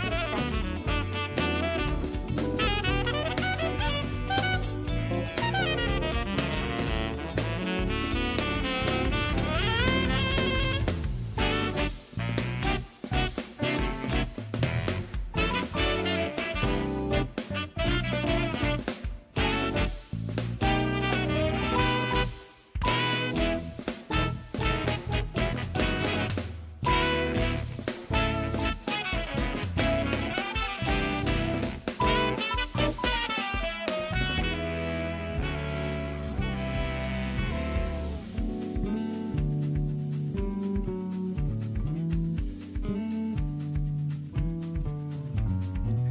this stuff.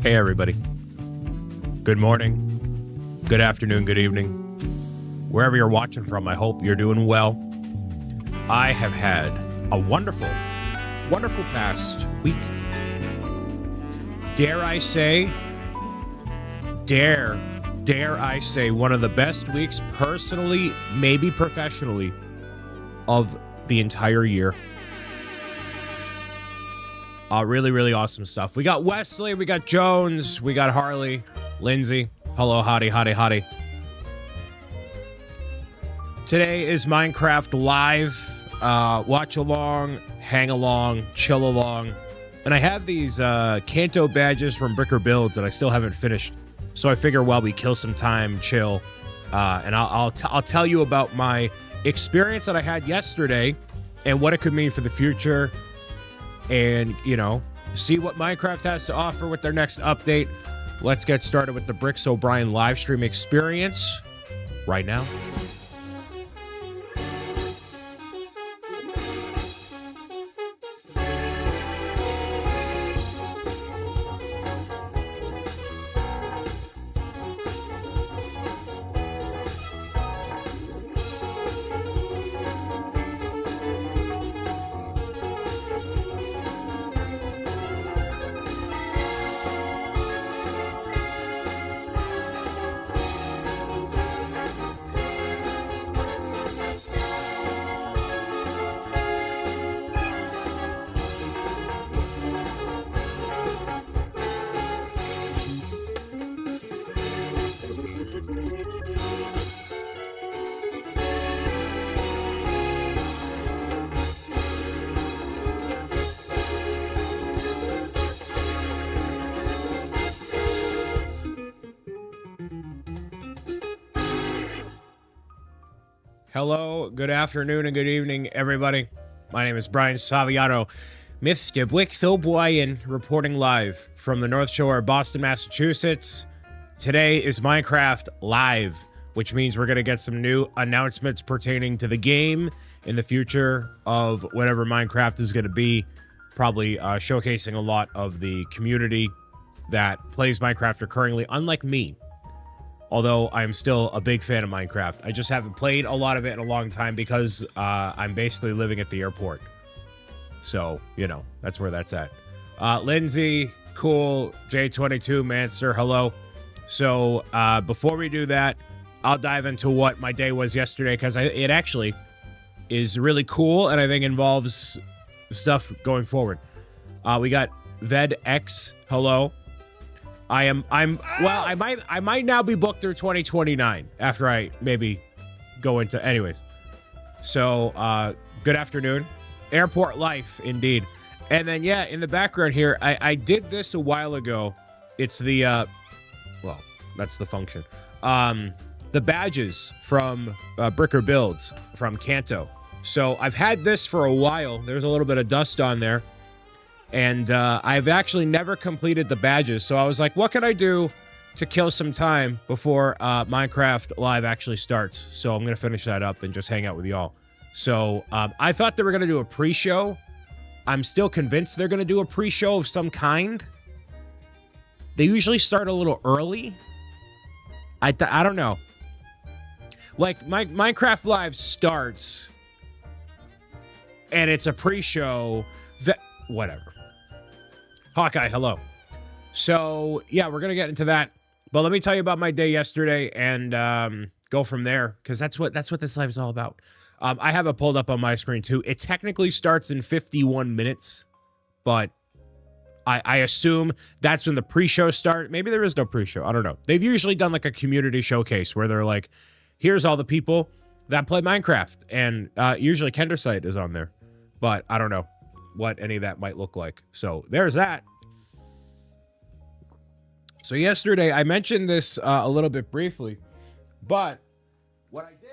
Hey everybody. Good morning, good afternoon, good evening. Wherever you're watching from, I hope you're doing well. I have had a wonderful past week. Dare I say, one of the best weeks personally, maybe professionally, of the entire year. Really awesome stuff. We got Wesley, we got Jones, we got Harley, Lindsay. Hello, hottie. Today is Minecraft Live. Watch along, hang along, chill along. And I have these Kanto badges from Bricker Builds that I still haven't finished. So I figure while we kill some time, chill, and I'll tell you about my experience that I had yesterday and what it could mean for the future. And, you know, see what Minecraft has to offer with their next update. Let's get started with the BricksOBrian live stream experience right now. Hello, good afternoon, and good evening, everybody. My name is Brian Saviano, Mr. BricksOBrian, reporting live from the North Shore of Boston, Massachusetts. Today is Minecraft Live, which means we're going to get some new announcements pertaining to the game in the future of whatever Minecraft is going to be, probably showcasing a lot of the community that plays Minecraft currently, unlike me. Although I'm still a big fan of Minecraft. I just haven't played a lot of it in a long time because I'm basically living at the airport. So, you know, that's where that's at. Lindsay, cool, J22, Manster, hello. So, before we do that, I'll dive into what my day was yesterday because it actually is really cool and I think involves stuff going forward. We got VedX, hello. Well, I might now be booked through 2029 after I maybe go into, anyways. So, good afternoon. Airport life, indeed. And then, yeah, in the background here, I did this a while ago. It's the, well, that's the function. The badges from Bricker Builds from Kanto. So I've had this for a while. There's a little bit of dust on there. And I've actually never completed the badges. So I was like, what can I do to kill some time before Minecraft Live actually starts? So I'm going to finish that up and just hang out with y'all. So I thought they were going to do a pre-show. I'm still convinced they're going to do a pre-show of some kind. They usually start a little early. I don't know. Like, Minecraft Live starts, and it's a pre-show that... Whatever. Hawkeye, hello. So, yeah, we're going to get into that. But let me tell you about my day yesterday and go from there, because that's what this live is all about. I have it pulled up on my screen, too. It technically starts in 51 minutes, but I assume that's when the pre-show start. Maybe there is no pre-show. I don't know. They've usually done like a community showcase where they're like, here's all the people that play Minecraft. And usually Kendersite is on there. But I don't know what any of that might look like. So there's that. So yesterday, I mentioned this a little bit briefly. But what I did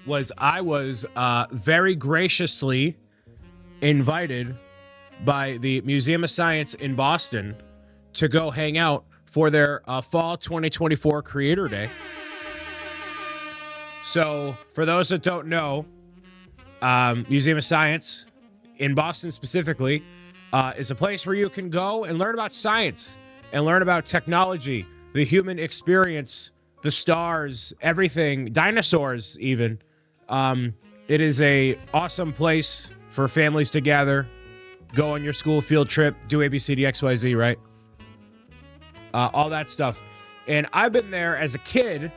was I was very graciously invited by the Museum of Science in Boston to go hang out for their Fall 2024 Creator Day. So, for those that don't know, Museum of Science in Boston specifically is a place where you can go and learn about science and learn about technology, the human experience, the stars, everything, dinosaurs even. It is a awesome place for families to gather, go on your school field trip, do ABCD XYZ, right? All that stuff. And I've been there as a kid,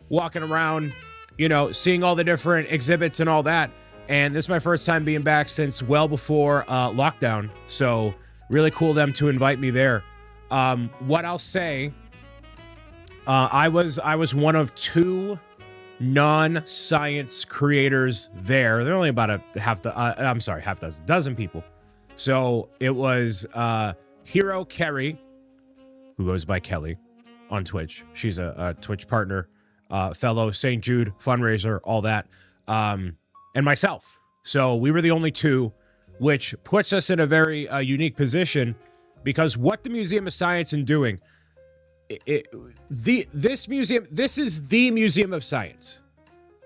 walking around, you know, seeing all the different exhibits and all that. And this is my first time being back since well before lockdown. So really cool of them to invite me there. What I'll say, I was one of two non-science creators there. There are only about a dozen people. So it was Hero Kerry, who goes by Kelly on Twitch. She's a Twitch partner, fellow St. Jude fundraiser, all that, and myself. So we were the only two, which puts us in a very unique position, because what the Museum of Science is doing, this is the Museum of Science.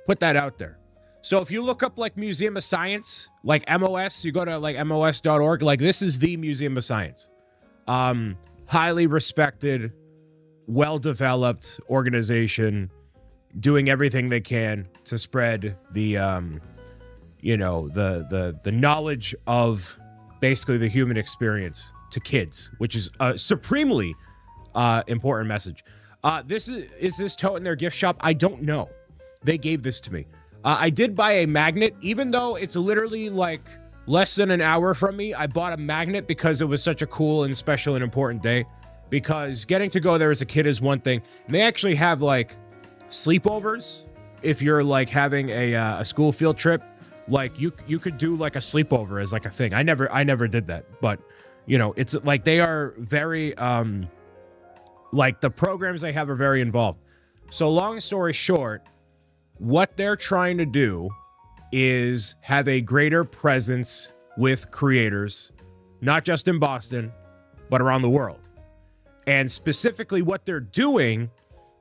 Put that out there. So if you look up like Museum of Science, like MOS, you go to like MOS.org, like this is the Museum of Science. Highly respected, well-developed organization doing everything they can to spread the, the knowledge of basically the human experience to kids, which is a supremely important message. Is this tote in their gift shop? I don't know. They gave this to me. I did buy a magnet, even though it's literally like less than an hour from me. I bought a magnet because it was such a cool and special and important day, because getting to go there as a kid is one thing. And they actually have like sleepovers. If you're like having a school field trip, like you could do like a sleepover as like a thing. I never did that, but you know, it's like they are very, like the programs they have are very involved. So long story short, what they're trying to do is have a greater presence with creators, not just in Boston, but around the world. And specifically what they're doing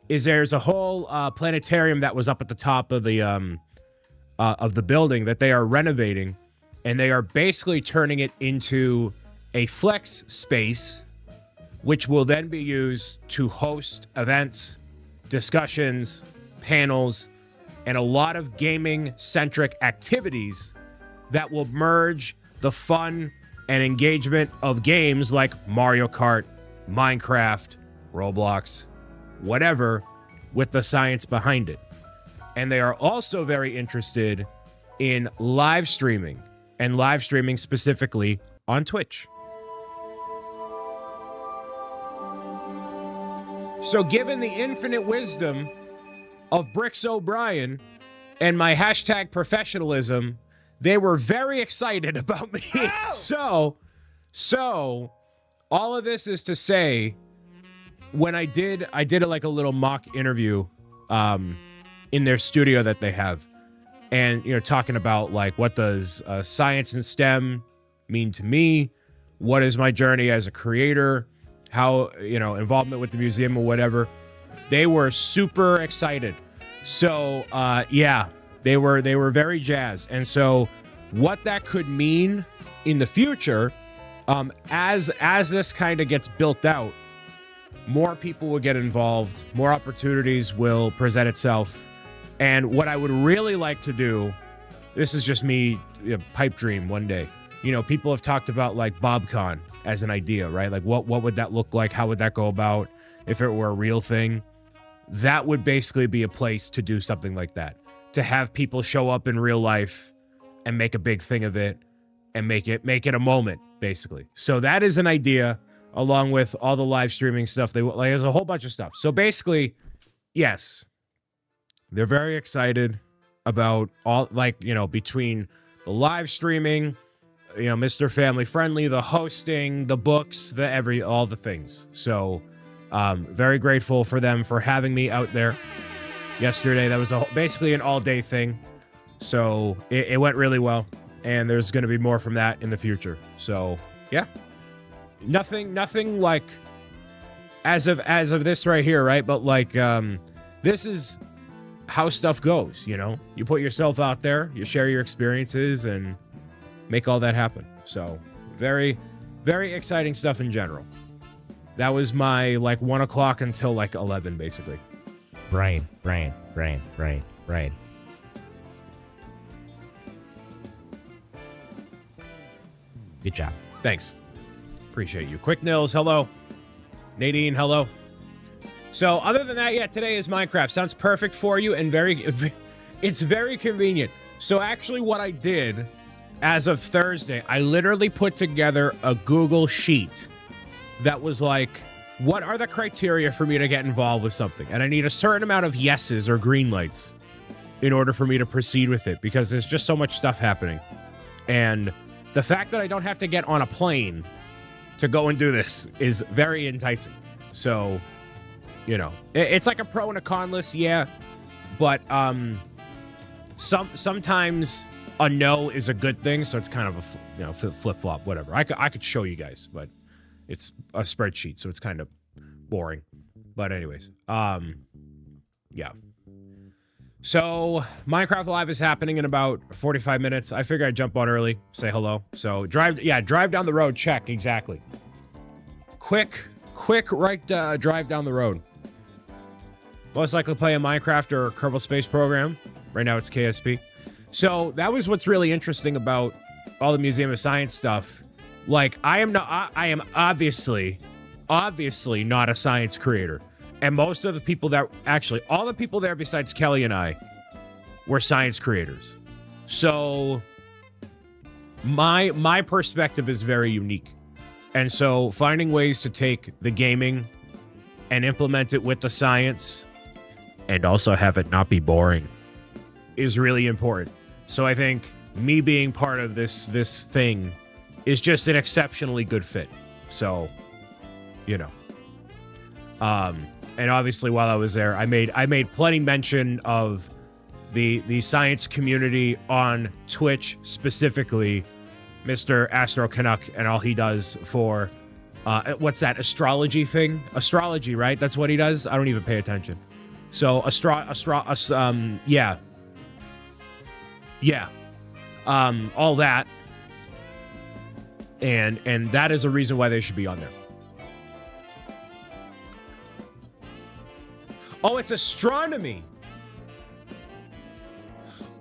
is there's a whole planetarium that was up at the top of the building that they are renovating, and they are basically turning it into a flex space, which will then be used to host events, discussions, panels, and a lot of gaming-centric activities that will merge the fun and engagement of games like Mario Kart, Minecraft, Roblox, whatever, with the science behind it. And they are also very interested in live streaming, and live streaming specifically on Twitch. So given the infinite wisdom of BricksOBrian and my hashtag professionalism, they were very excited about me. So all of this is to say, when I did like a little mock interview in their studio that they have, and you know, talking about like what does science and STEM mean to me, what is my journey as a creator, how, you know, involvement with the museum or whatever. They were super excited. So yeah, they were very jazzed. And so what that could mean in the future, as this kind of gets built out, more people will get involved, more opportunities will present itself. And what I would really like to do, this is just me, pipe dream one day. You know, people have talked about like BobCon as an idea, right? Like what would that look like? How would that go about if it were a real thing? That would basically be a place to do something like that, to have people show up in real life and make a big thing of it and make it a moment, basically. So that is an idea, along with all the live streaming stuff. There's a whole bunch of stuff. So basically, yes, they're very excited about all, like, you know, between the live streaming, you know, Mr. Family Friendly, the hosting, the books, all the things. So very grateful for them for having me out there yesterday. That was basically an all-day thing. So it went really well, and there's going to be more from that in the future. So yeah, nothing like as of this right here, right? But like this is how stuff goes, you know? You put yourself out there, you share your experiences, and make all that happen. So very, very exciting stuff in general. That was my like 1 o'clock until like 11, basically. Brian. Good job. Thanks. Appreciate you. Quick Nils, hello. Nadine, hello. So other than that, yeah, today is Minecraft. Sounds perfect for you and it's very convenient. So actually what I did as of Thursday, I literally put together a Google sheet that was like, what are the criteria for me to get involved with something? And I need a certain amount of yeses or green lights in order for me to proceed with it, because there's just so much stuff happening. And the fact that I don't have to get on a plane to go and do this is very enticing. So, you know, it's like a pro and a con list, yeah. But sometimes a no is a good thing, so it's kind of a flip-flop, whatever. I could show you guys, but it's a spreadsheet, so it's kind of boring. But anyways, yeah. So Minecraft Live is happening in about 45 minutes. I figure I'd jump on early, say hello. So drive down the road, check, exactly. Quick drive down the road. Most likely play a Minecraft or Kerbal Space Program. Right now it's KSP. So that was what's really interesting about all the Museum of Science stuff. Like, I am obviously not a science creator. And most of the people that, actually, all the people there besides Kelly and I were science creators. So my perspective is very unique. And so finding ways to take the gaming and implement it with the science and also have it not be boring is really important. So I think me being part of this thing is just an exceptionally good fit. So, you know. And obviously while I was there, I made plenty mention of the science community on Twitch, specifically Mr. Astro Canuck and all he does for what's that astrology thing? Astrology, right? That's what he does. I don't even pay attention. So all that, and that is a reason why they should be on there. Oh, it's astronomy.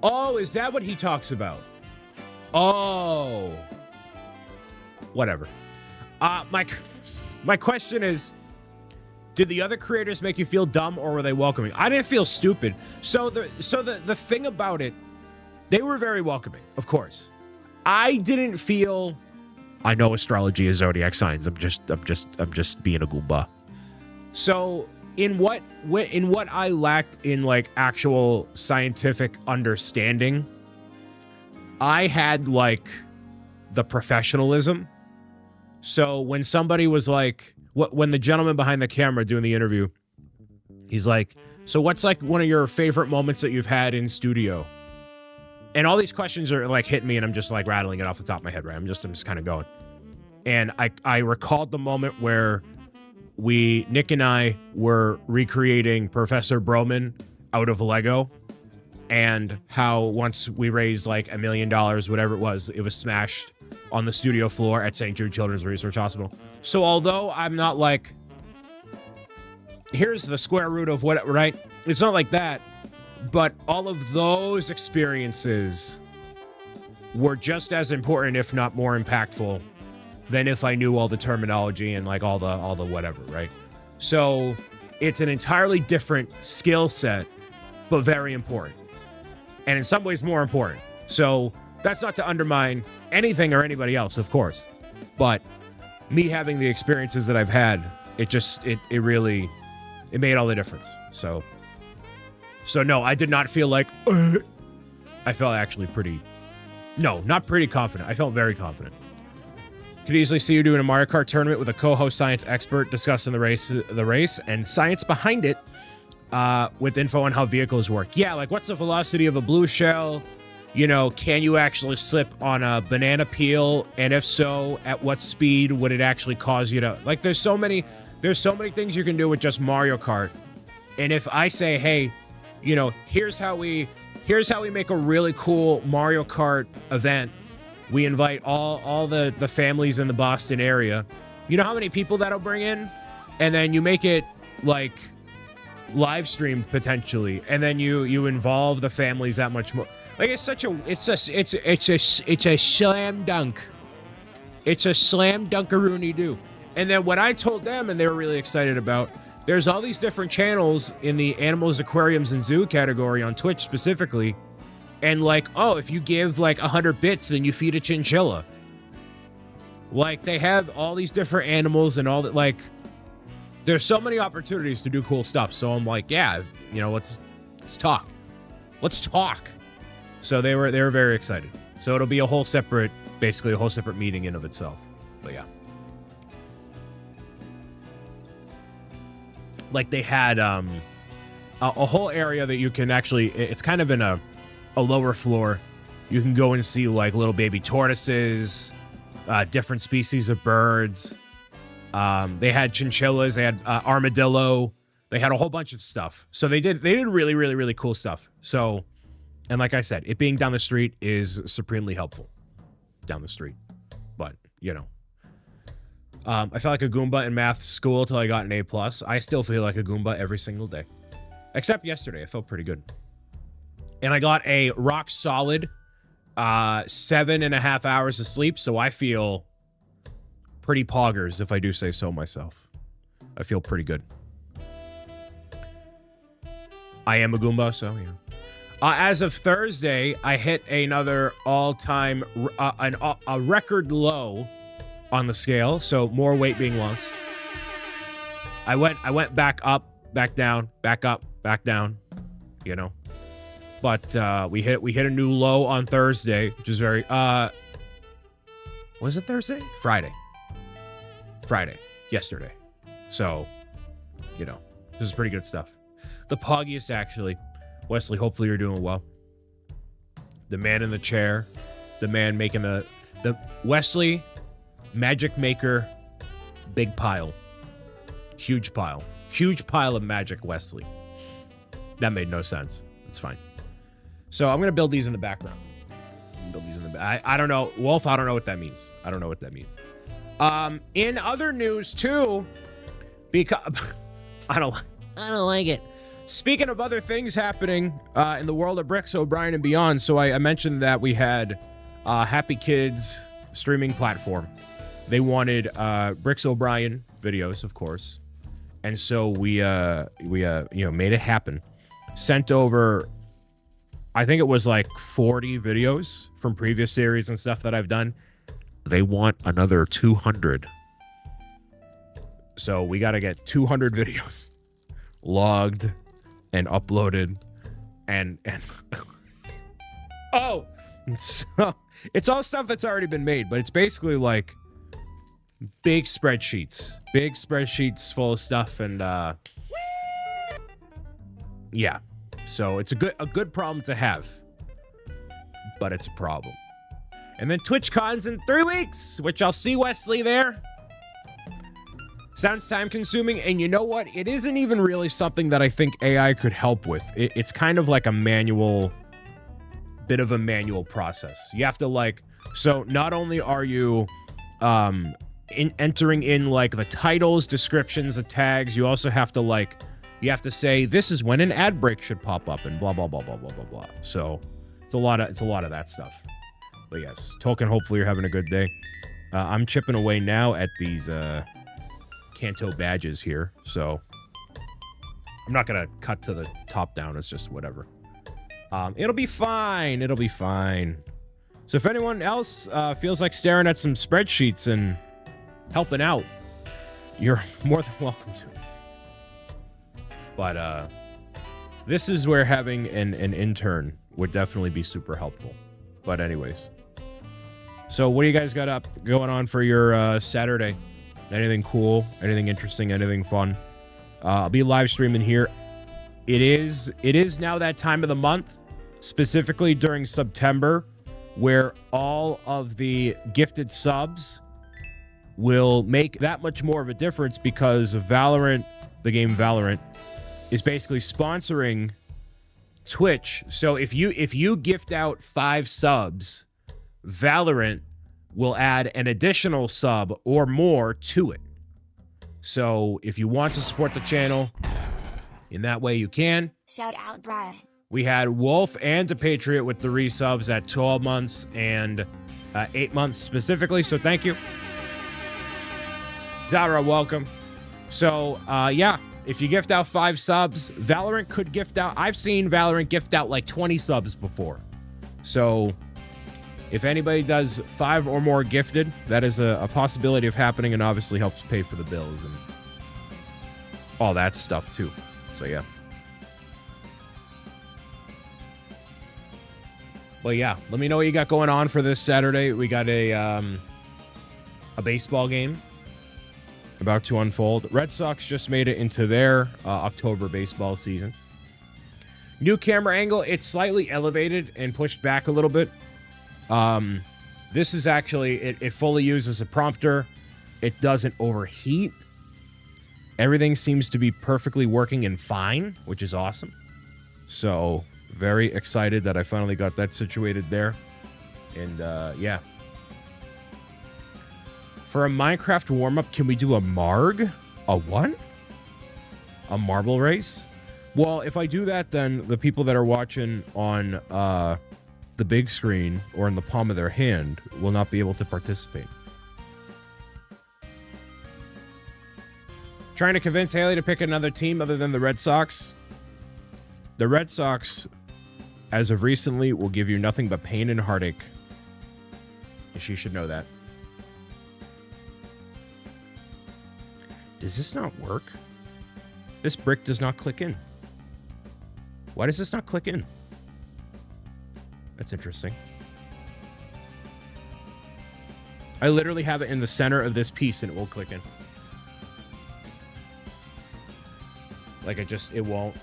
Oh, is that what he talks about? Oh, whatever. My question is, did the other creators make you feel dumb, or were they welcoming? I didn't feel stupid. So the thing about it, they were very welcoming, of course. I didn't feel. I know astrology is zodiac signs. I'm just being a goomba. So in what I lacked in like actual scientific understanding, I had like the professionalism. So when somebody was like, when the gentleman behind the camera doing the interview, he's like, so what's like one of your favorite moments that you've had in studio? And all these questions are like hitting me, and I'm just like rattling it off the top of my head, right? I'm just kind of going. And I recalled the moment where Nick and I were recreating Professor Broman out of Lego, and how once we raised like $1 million, whatever it was smashed on the studio floor at St. Jude Children's Research Hospital. So although I'm not like, here's the square root of what, right? It's not like that, but all of those experiences were just as important, if not more impactful, than if I knew all the terminology and like all the whatever, right? So it's an entirely different skill set, but very important. And in some ways more important. So That's not to undermine anything or anybody else, of course. But me having the experiences that I've had, it really made all the difference. So no, I did not feel like, I felt actually not pretty confident. I felt very confident. Could easily see you doing a Mario Kart tournament with a co-host science expert discussing the race and science behind it, with info on how vehicles work. Yeah, like what's the velocity of a blue shell? You know, can you actually slip on a banana peel? And if so, at what speed would it actually cause you to, like, there's so many things you can do with just Mario Kart. And if I say, hey, you know, here's how we make a really cool Mario Kart event. We invite all the families in the Boston area. You know how many people that'll bring in? And then you make it like live streamed potentially. And then you involve the families that much more. Like it's a slam dunk. It's a slam dunkaroony do. And then what I told them, and they were really excited about, there's all these different channels in the animals, aquariums, and zoo category on Twitch specifically. And like, oh, if you give like 100 bits, then you feed a chinchilla. Like they have all these different animals and all that. Like there's so many opportunities to do cool stuff. So I'm like, yeah, you know, let's talk. Let's talk. So they were very excited. So it'll be basically a whole separate meeting in of itself. But yeah. Like they had a whole area that you can actually, it's kind of in a lower floor. You can go and see like little baby tortoises, different species of birds. They had chinchillas, they had armadillo, they had a whole bunch of stuff. So they did really, really, really cool stuff. So, and like I said, it being down the street is supremely helpful down the street. But, you know, I felt like a Goomba in math school till I got an A+. I still feel like a Goomba every single day. Except yesterday, I felt pretty good. And I got a rock solid 7.5 hours of sleep, so I feel pretty poggers, if I do say so myself. I feel pretty good. I am a Goomba, so yeah. As of Thursday, I hit another all-time, a record low on the scale, so more weight being lost. I went back up, back down, back up, back down, you know. But we hit a new low on Thursday, which is very was it Thursday? Friday, yesterday. So, you know, this is pretty good stuff. The poggiest, actually. Wesley, hopefully you're doing well. The man in the chair, the man making the Wesley Magic Maker big pile. Huge pile of magic, Wesley. That made no sense. It's fine. So I'm going to build these in the background. I don't know. Wolf, I don't know what that means. In other news, too, because I don't like it. Speaking of other things happening in the world of BricksOBrian and beyond, so I mentioned that we had Happy Kids streaming platform. They wanted BricksOBrian videos, of course. And so we made it happen. Sent over, I think it was like 40 videos from previous series and stuff that I've done. They want another 200. So we got to get 200 videos logged and uploaded and oh, so it's all stuff that's already been made, but it's basically like big spreadsheets full of stuff. And yeah, so it's a good problem to have, but it's a problem. And then TwitchCon's in 3 weeks, which I'll see Wesley there. Sounds time consuming, and you know what? It isn't even really something that I think AI could help with. It's kind of like a bit of a manual process. You have to like, so not only are you entering in like the titles, descriptions, the tags, you also have to like, you have to say, this is when an ad break should pop up and blah, blah, blah, blah, blah, blah, blah. So it's a lot of that stuff. But yes, Tolkien, hopefully you're having a good day. I'm chipping away now at these Kanto badges here, so I'm not gonna cut to the top down. It's just whatever. It'll be fine. So if anyone else feels like staring at some spreadsheets and helping out, you're more than welcome to. But this is where having an intern would definitely be super helpful. But anyways. So what do you guys got going on for your Saturday? Anything cool? Anything interesting? Anything fun? I'll be live streaming here. It is now that time of the month, specifically during September, where all of the gifted subs will make that much more of a difference because Valorant, the game Valorant, is basically sponsoring Twitch. So if you gift out 5 subs, Valorant will add an additional sub or more to it. So if you want to support the channel in that way, you can. Shout out, Brian. We had Wolf and a Patriot with the resubs at 12 months and 8 months specifically. So thank you. Zara, welcome. So yeah, if you gift out 5 subs, Valorant could gift out. I've seen Valorant gift out like 20 subs before. So if anybody does 5 or more gifted, that is a possibility of happening, and obviously helps pay for the bills and all that stuff too. So yeah. But yeah, let me know what you got going on for this Saturday. We got a baseball game about to unfold. Red Sox just made it into their October baseball season. New camera angle. It's slightly elevated and pushed back a little bit. This is actually, it fully uses a prompter. It doesn't overheat. Everything seems to be perfectly working and fine, which is awesome. So very excited that I finally got that situated there. And yeah. For a Minecraft warm-up, can we do a Marg? A what? A marble race? Well, if I do that, then the people that are watching on the big screen or in the palm of their hand will not be able to participate. Trying to convince Haley to pick another team other than the Red Sox. The Red Sox, as of recently, will give you nothing but pain and heartache. And she should know that. Does this not work? This brick does not click in. Why does this not click in? That's interesting. I literally have it in the center of this piece and it will click in. Like it won't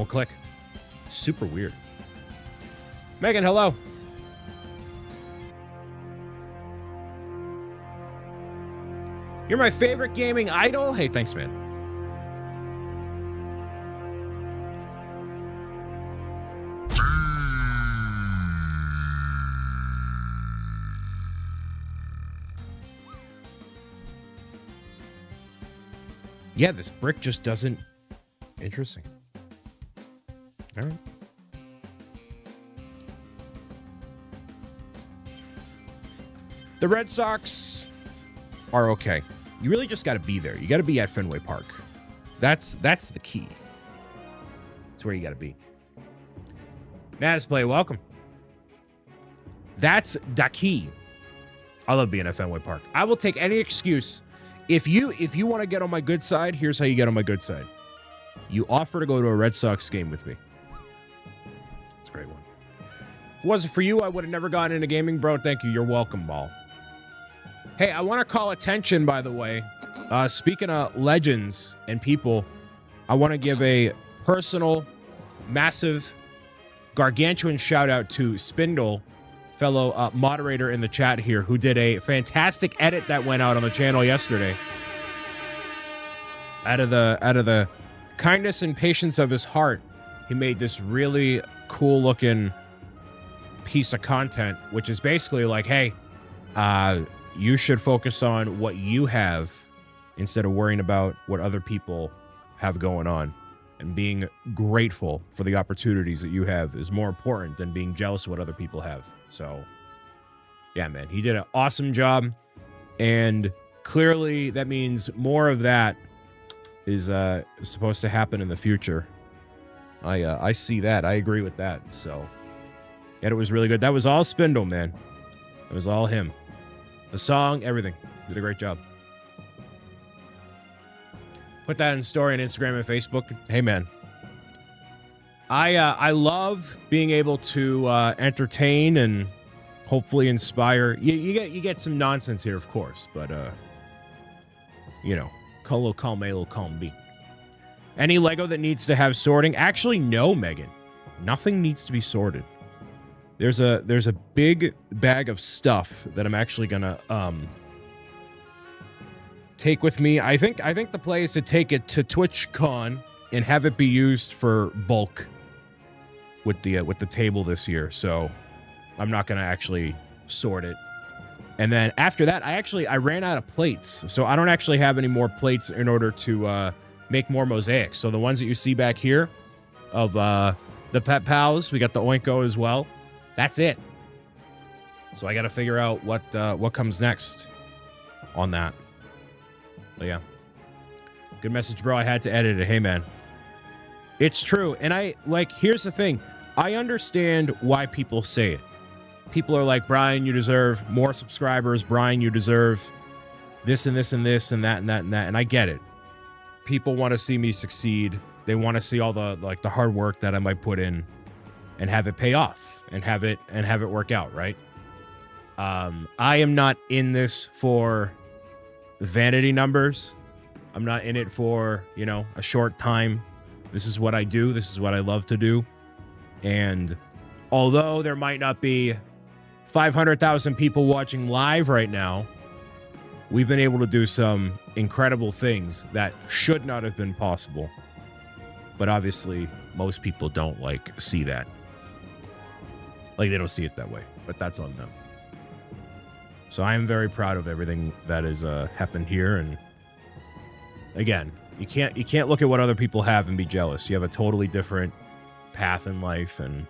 click. Super weird. Megan, hello. You're my favorite gaming idol? Hey, thanks, man. Yeah, this brick just doesn't... Interesting. All right. The Red Sox are okay. You really just got to be there. You got to be at Fenway Park. That's the key. That's where you got to be. Nasplay, welcome. That's the key. I love being at Fenway Park. I will take any excuse. If you want to get on my good side, here's how you get on my good side. You offer to go to a Red Sox game with me. It's a great one. If it wasn't for you, I would have never gotten into gaming, bro. Thank you. You're welcome, Ball. Hey, I want to call attention, by the way. Speaking of legends and people, I want to give a personal, massive, gargantuan shout out to Spindle, fellow moderator in the chat here, who did a fantastic edit that went out on the channel yesterday. Out of the kindness and patience of his heart, he made this really cool looking piece of content, which is basically like, hey, you should focus on what you have instead of worrying about what other people have going on. And being grateful for the opportunities that you have is more important than being jealous of what other people have. So, yeah, man, he did an awesome job. And clearly that means more of that is supposed to happen in the future. I see that. I agree with that. So, And it was really good. That was all Spindle, man. It was all him. The song, everything. Did a great job. Put that in story on Instagram and Facebook. Hey, man. I love being able to entertain and hopefully inspire. You get some nonsense here, of course, but you know, a little column A, a little column B. Any Lego that needs to have sorting? Actually, no, Megan. Nothing needs to be sorted. There's a big bag of stuff that I'm actually gonna take with me. I think the play is to take it to TwitchCon and have it be used for bulk with the table this year. So I'm not gonna actually sort it. And then after that, I ran out of plates, so I don't actually have any more plates in order to make more mosaics. So the ones that you see back here of the Pet Pals, we got the Oinko as well. That's it. So I got to figure out what comes next on that. But yeah, good message, bro. I had to edit it. Hey, man, it's true. And here's the thing. I understand why people say it. People are like, Brian, you deserve more subscribers. Brian, you deserve this and this and this and that and that and that. And I get it. People want to see me succeed. They want to see all the hard work that I might put in and have it pay off and have it work out, right? I am not in this for vanity numbers. I'm not in it for, a short time. This is what I do. This is what I love to do. And although there might not be 500,000 people watching live right now, we've been able to do some incredible things that should not have been possible. But obviously, most people don't see that. They don't see it that way, but that's on them. So I am very proud of everything that has happened here. And again, you can't look at what other people have and be jealous. You have a totally different path in life, and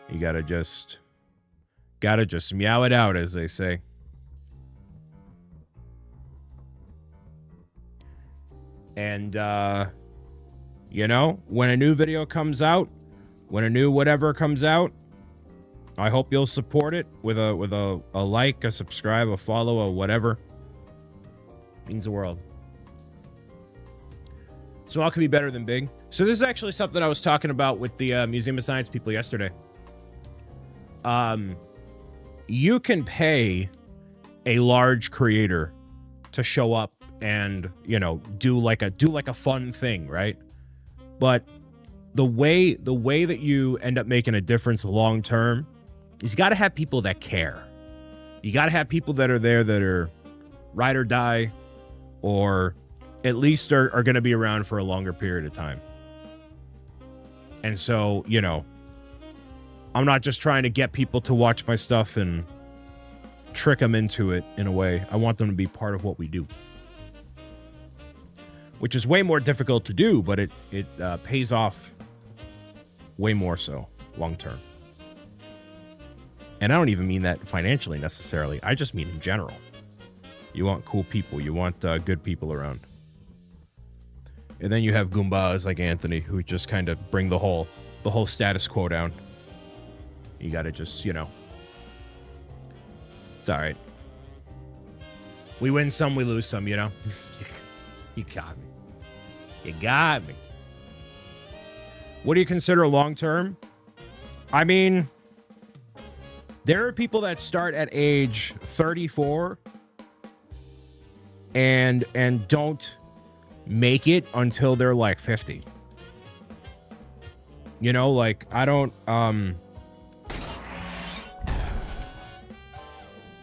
you gotta just meow it out, as they say. And when a new video comes out, when a new whatever comes out, I hope you'll support it with a like, a subscribe, a follow, a whatever. Means the world. Small can be better than big. So this is actually something I was talking about with the Museum of Science people yesterday. You can pay a large creator to show up and, do like a fun thing, right? But the way that you end up making a difference long term is you got to have people that care. You got to have people that are there that are ride or die, or at least are going to be around for a longer period of time. And so, I'm not just trying to get people to watch my stuff and trick them into it in a way. I want them to be part of what we do, which is way more difficult to do, but it pays off way more so long term. And I don't even mean that financially necessarily. I just mean in general. You want cool people. You want good people around. And then you have Goombas like Anthony, who just kind of bring the whole status quo down. You got to just, it's all right. We win some, we lose some, You got me. You got me. What do you consider long term? I mean, there are people that start at age 34 and don't make it until they're like 50. I don't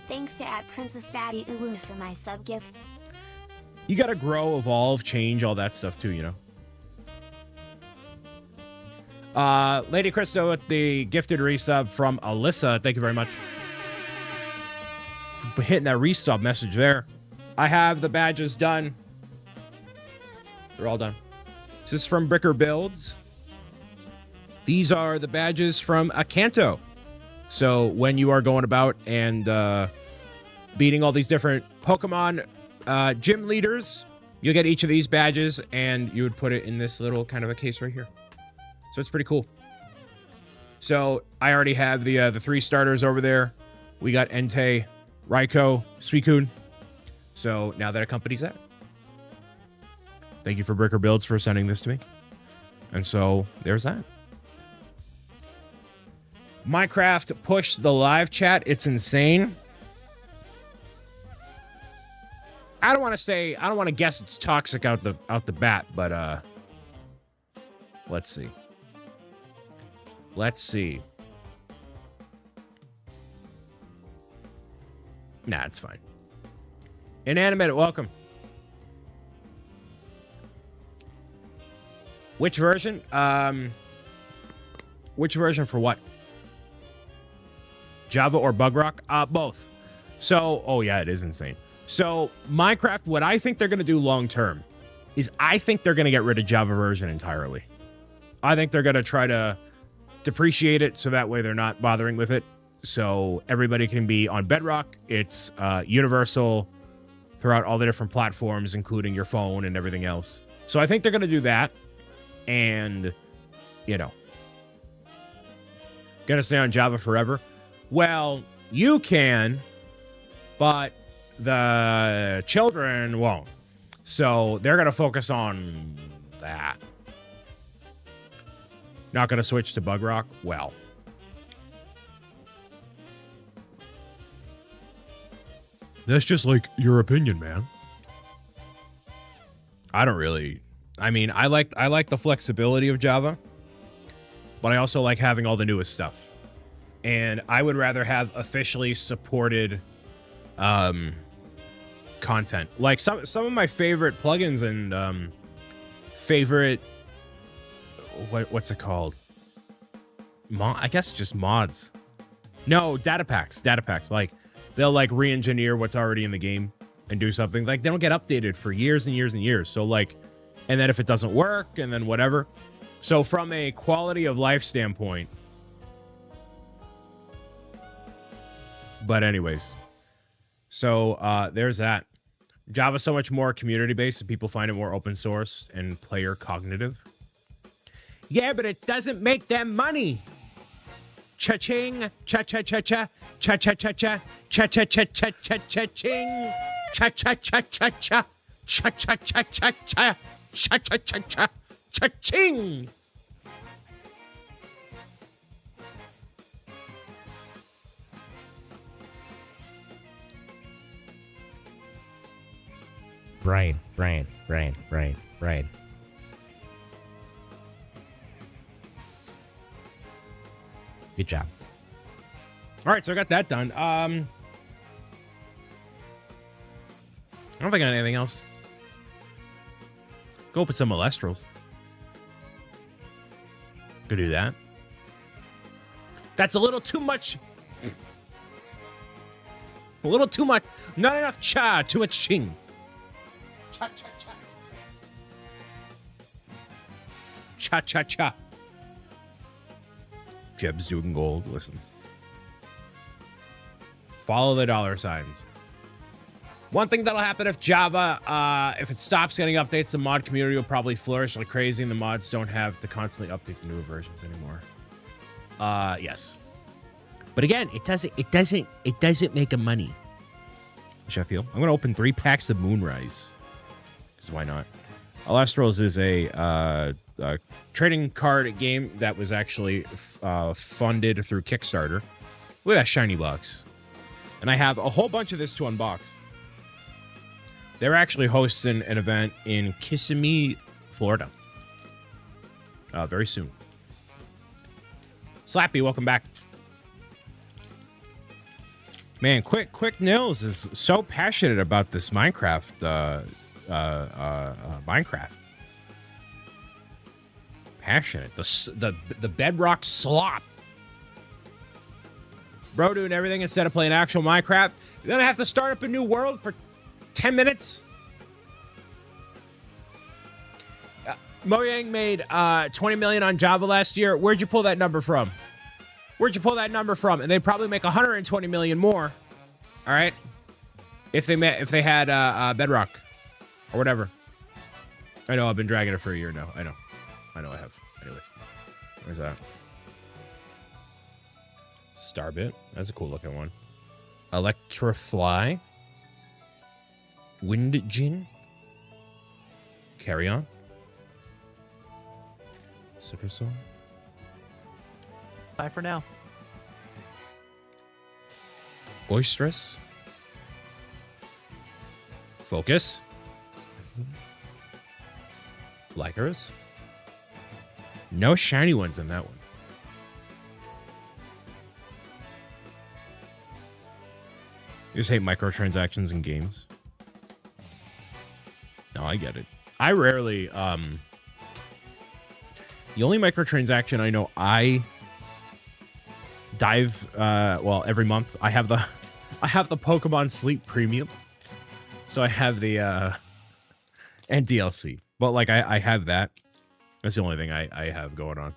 Thanks to @Princess Daddy Uwu for my sub gift. You gotta grow, evolve, change, all that stuff too, Lady Christo with the gifted resub from Alyssa. Thank you very much for hitting that resub message there. I have the badges done. They're all done. This is from Bricker Builds. These are the badges from Akanto. So when you are going about and beating all these different Pokemon gym leaders, you'll get each of these badges, and you would put it in this little kind of a case right here. So it's pretty cool. So I already have the 3 starters over there. We got Entei, Raiko, Suicune. So now that accompanies that. Thank you for Bricker Builds for sending this to me. And so there's that. Minecraft pushed the live chat. It's insane. I don't want to guess it's toxic out the bat, but let's see. Let's see. Nah, it's fine. Inanimate, welcome. Which version? Which version for what? Java or Bedrock? Both. So, oh yeah, it is insane. So, Minecraft, what I think they're going to do long term is I think they're going to get rid of Java version entirely. I think they're going to try to depreciate it so that way they're not bothering with it. So everybody can be on Bedrock. It's universal throughout all the different platforms, including your phone and everything else. So I think they're going to do that. And, you know, going to stay on Java forever. Well, you can, but the children won't. So they're going to focus on that. Not going to switch to Bedrock? Well. That's just like your opinion, man. I don't really. I mean, I like the flexibility of Java, but I also like having all the newest stuff. And I would rather have officially supported content. Like some of my favorite plugins and favorite what's it called? I guess just mods. No, data packs. Data packs. Like they'll like re-engineer what's already in the game and do something. Like they don't get updated for years and years and years. So like, and then if it doesn't work and then whatever. So from a quality of life standpoint. But anyways, so there's that. Java's so much more community-based and people find it more open source and player cognitive. Yeah, but it doesn't make them money. Cha-ching, cha-cha-cha-cha, cha-cha-cha-cha, cha-cha-cha-cha-cha-cha-ching, cha-cha-cha-cha-cha, cha-cha-cha-cha-cha, cha-cha-cha-cha, cha-ching. Brian. Good job. All right, so I got that done. I don't think I got anything else. Go open some Molestrals. Go do that. That's a little too much. A little too much. Not enough cha. Too much ching. Cha cha cha. Cha cha cha. Jeb's doing gold. Listen. Follow the dollar signs. One thing that'll happen if Java, if it stops getting updates, the mod community will probably flourish like crazy, and the mods don't have to constantly update the newer versions anymore. Yes. But again, it doesn't make a money. Sheffield. I'm gonna open 3 packs of Moonrise. Because why not? Alestrals is a trading card game that was actually funded through Kickstarter. Look at that shiny box. And I have a whole bunch of this to unbox. They're actually hosting an event in Kissimmee, Florida. Very soon. Slappy, welcome back. Man, Quick Nils is so passionate about this Minecraft. Minecraft. Passionate. The Bedrock slop. Bro doing everything instead of playing actual Minecraft. You're gonna have to start up a new world for 10 minutes. Mojang made 20 million on Java last year. Where'd you pull that number from? Where'd you pull that number from? And they'd probably make 120 million more. All right, if they had Bedrock or whatever. I know I've been dragging it for a year now. I know I have. Anyways, where's that? Starbit. That's a cool looking one. Electrofly. Windjin. Carry On. Citrusol. Bye for now. Boisterous. Focus. Likers. No shiny ones in that one. You just hate microtransactions in games. No, I get it. I rarely, the only microtransaction I know I dive, well, every month, I have the Pokemon Sleep Premium. So I have the, and DLC. But, like, I have that. That's the only thing I have going on.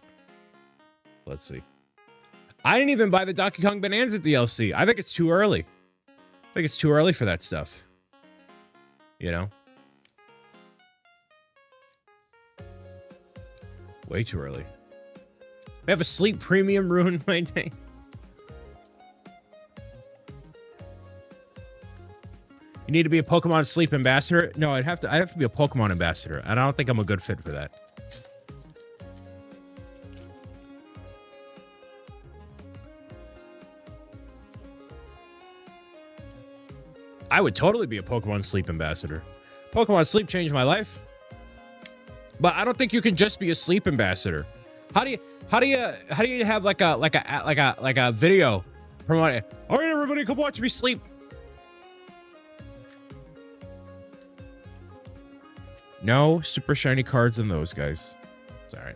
Let's see. I didn't even buy the Donkey Kong Bonanza DLC. I think it's too early. I think it's too early for that stuff. You know? Way too early. I have a Sleep Premium ruin my day. You need to be a Pokemon Sleep Ambassador? No, I'd have to be a Pokemon Ambassador, and I don't think I'm a good fit for that. I would totally be a Pokemon Sleep Ambassador. Pokemon Sleep changed my life. But I don't think you can just be a sleep ambassador. How do you have like a video promoting? All right, everybody, come watch me sleep. No super shiny cards in those guys. It's all right.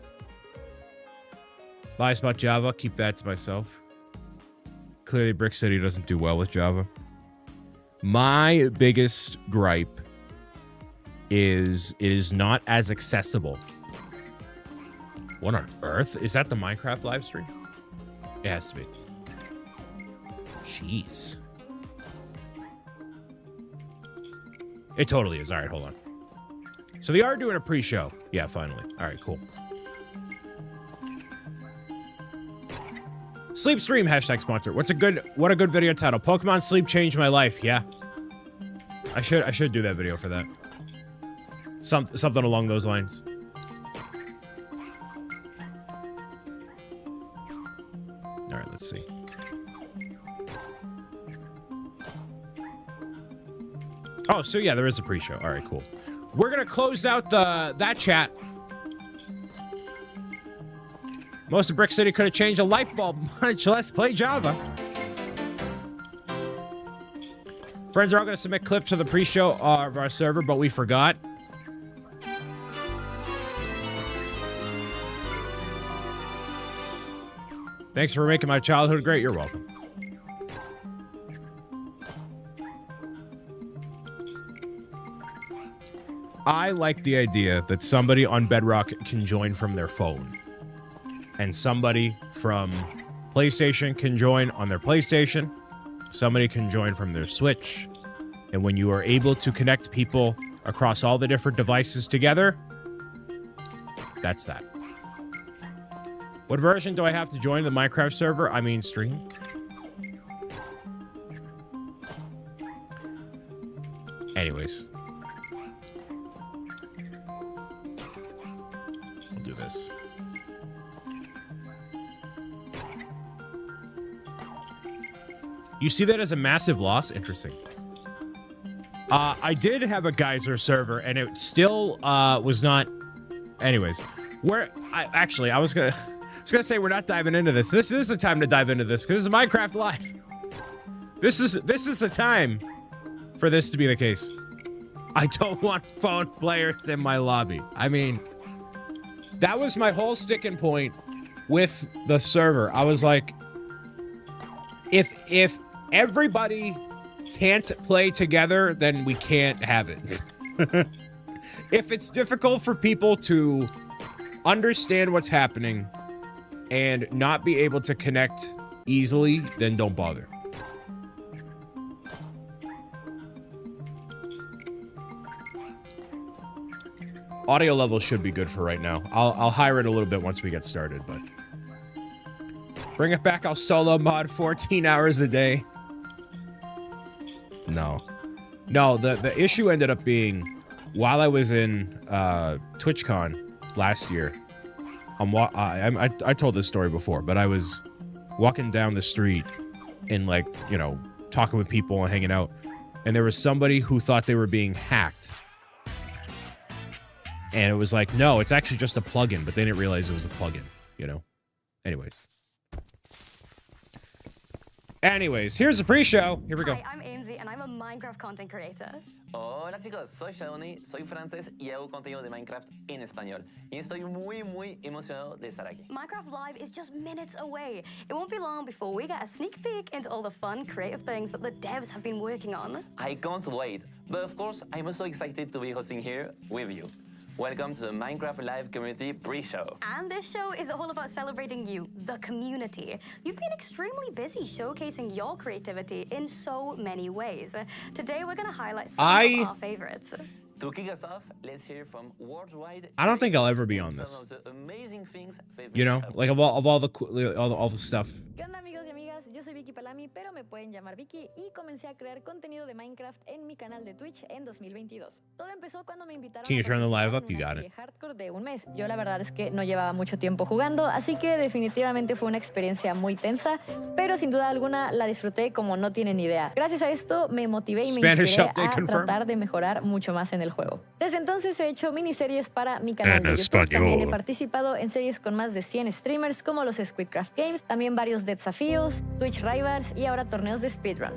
Lies about Java. Keep that to myself. Clearly, Brick City doesn't do well with Java. My biggest gripe is it is not as accessible. What on earth? Is that the Minecraft live stream? It has to be. Jeez. It totally is. All right, hold on. So they are doing a pre-show. Yeah, finally. All right, cool. Sleep Stream hashtag sponsor. What a good video title. Pokemon Sleep changed my life. Yeah. I should do that video for that. Something along those lines. All right, let's see. Oh, so yeah, there is a pre-show. All right, cool. We're gonna close out that chat. Most of Brick City could have changed a light bulb, much less play Java. Friends are all gonna submit clips of the pre-show of our server, but we forgot. Thanks for making my childhood great. You're welcome. I like the idea that somebody on Bedrock can join from their phone. And somebody from PlayStation can join on their PlayStation. Somebody can join from their Switch. And when you are able to connect people across all the different devices together, that's that. What version do I have to join the Minecraft server? I mean, stream. Anyways. I'll do this. You see that as a massive loss? Interesting. I did have a Geyser server, and it still was not. Anyways, I was gonna say we're not diving into this. This is the time to dive into this because this is Minecraft Live. This is the time for this to be the case. I don't want phone players in my lobby. I mean, that was my whole sticking point with the server. I was like, if everybody can't play together, then we can't have it. If it's difficult for people to understand what's happening and not be able to connect easily, then don't bother. Audio levels should be good for right now. I'll hire it a little bit once we get started, but Bring it back. I'll solo mod 14 hours a day. No. No, the issue ended up being while I was in TwitchCon last year. I told this story before, but I was walking down the street and, like, you know, talking with people and hanging out, and there was somebody who thought they were being hacked. And it was like, no, it's actually just a plugin, but they didn't realize it was a plugin, you know? Anyways, here's the pre-show. Here we go. Hi, I'm Ainsley, and I'm a Minecraft content creator. Hola chicos, soy Shawnee, soy francés y hago contenido de Minecraft en español. Y estoy muy emocionado de estar aquí. Minecraft Live is just minutes away. It won't be long before we get a sneak peek into all the fun, creative things that the devs have been working on. I can't wait, but of course, I'm also excited to be hosting here with you. Welcome to the Minecraft Live Community Pre-Show. And this show is all about celebrating you, the community. You've been extremely busy showcasing your creativity in so many ways. Today, we're going to highlight some of our favorites. To kick us off, let's hear from worldwide. I don't think I'll ever be on this. Some of the amazing things you know, like of all the stuff. ¿Qué onda, amigos y amigas? Yo soy Vicky Palami, pero me pueden llamar Vicky, y comencé a crear contenido de Minecraft en mi canal de Twitch en 2022. Todo empezó cuando me invitaron Can you turn the live up? You a got una it. serie hardcore de un mes. Yo la verdad es que no llevaba mucho tiempo jugando, así que definitivamente fue una experiencia muy tensa, pero sin duda alguna la disfruté como no tienen idea. Gracias a esto me motivé y me inspiré a tratar de mejorar mucho más en el juego. Desde entonces he hecho miniseries para mi canal de YouTube. También he participado en series con más de 100 streamers como los Squidcraft Games, también varios desafíos, Twitch Rivals y ahora torneos de speedrun.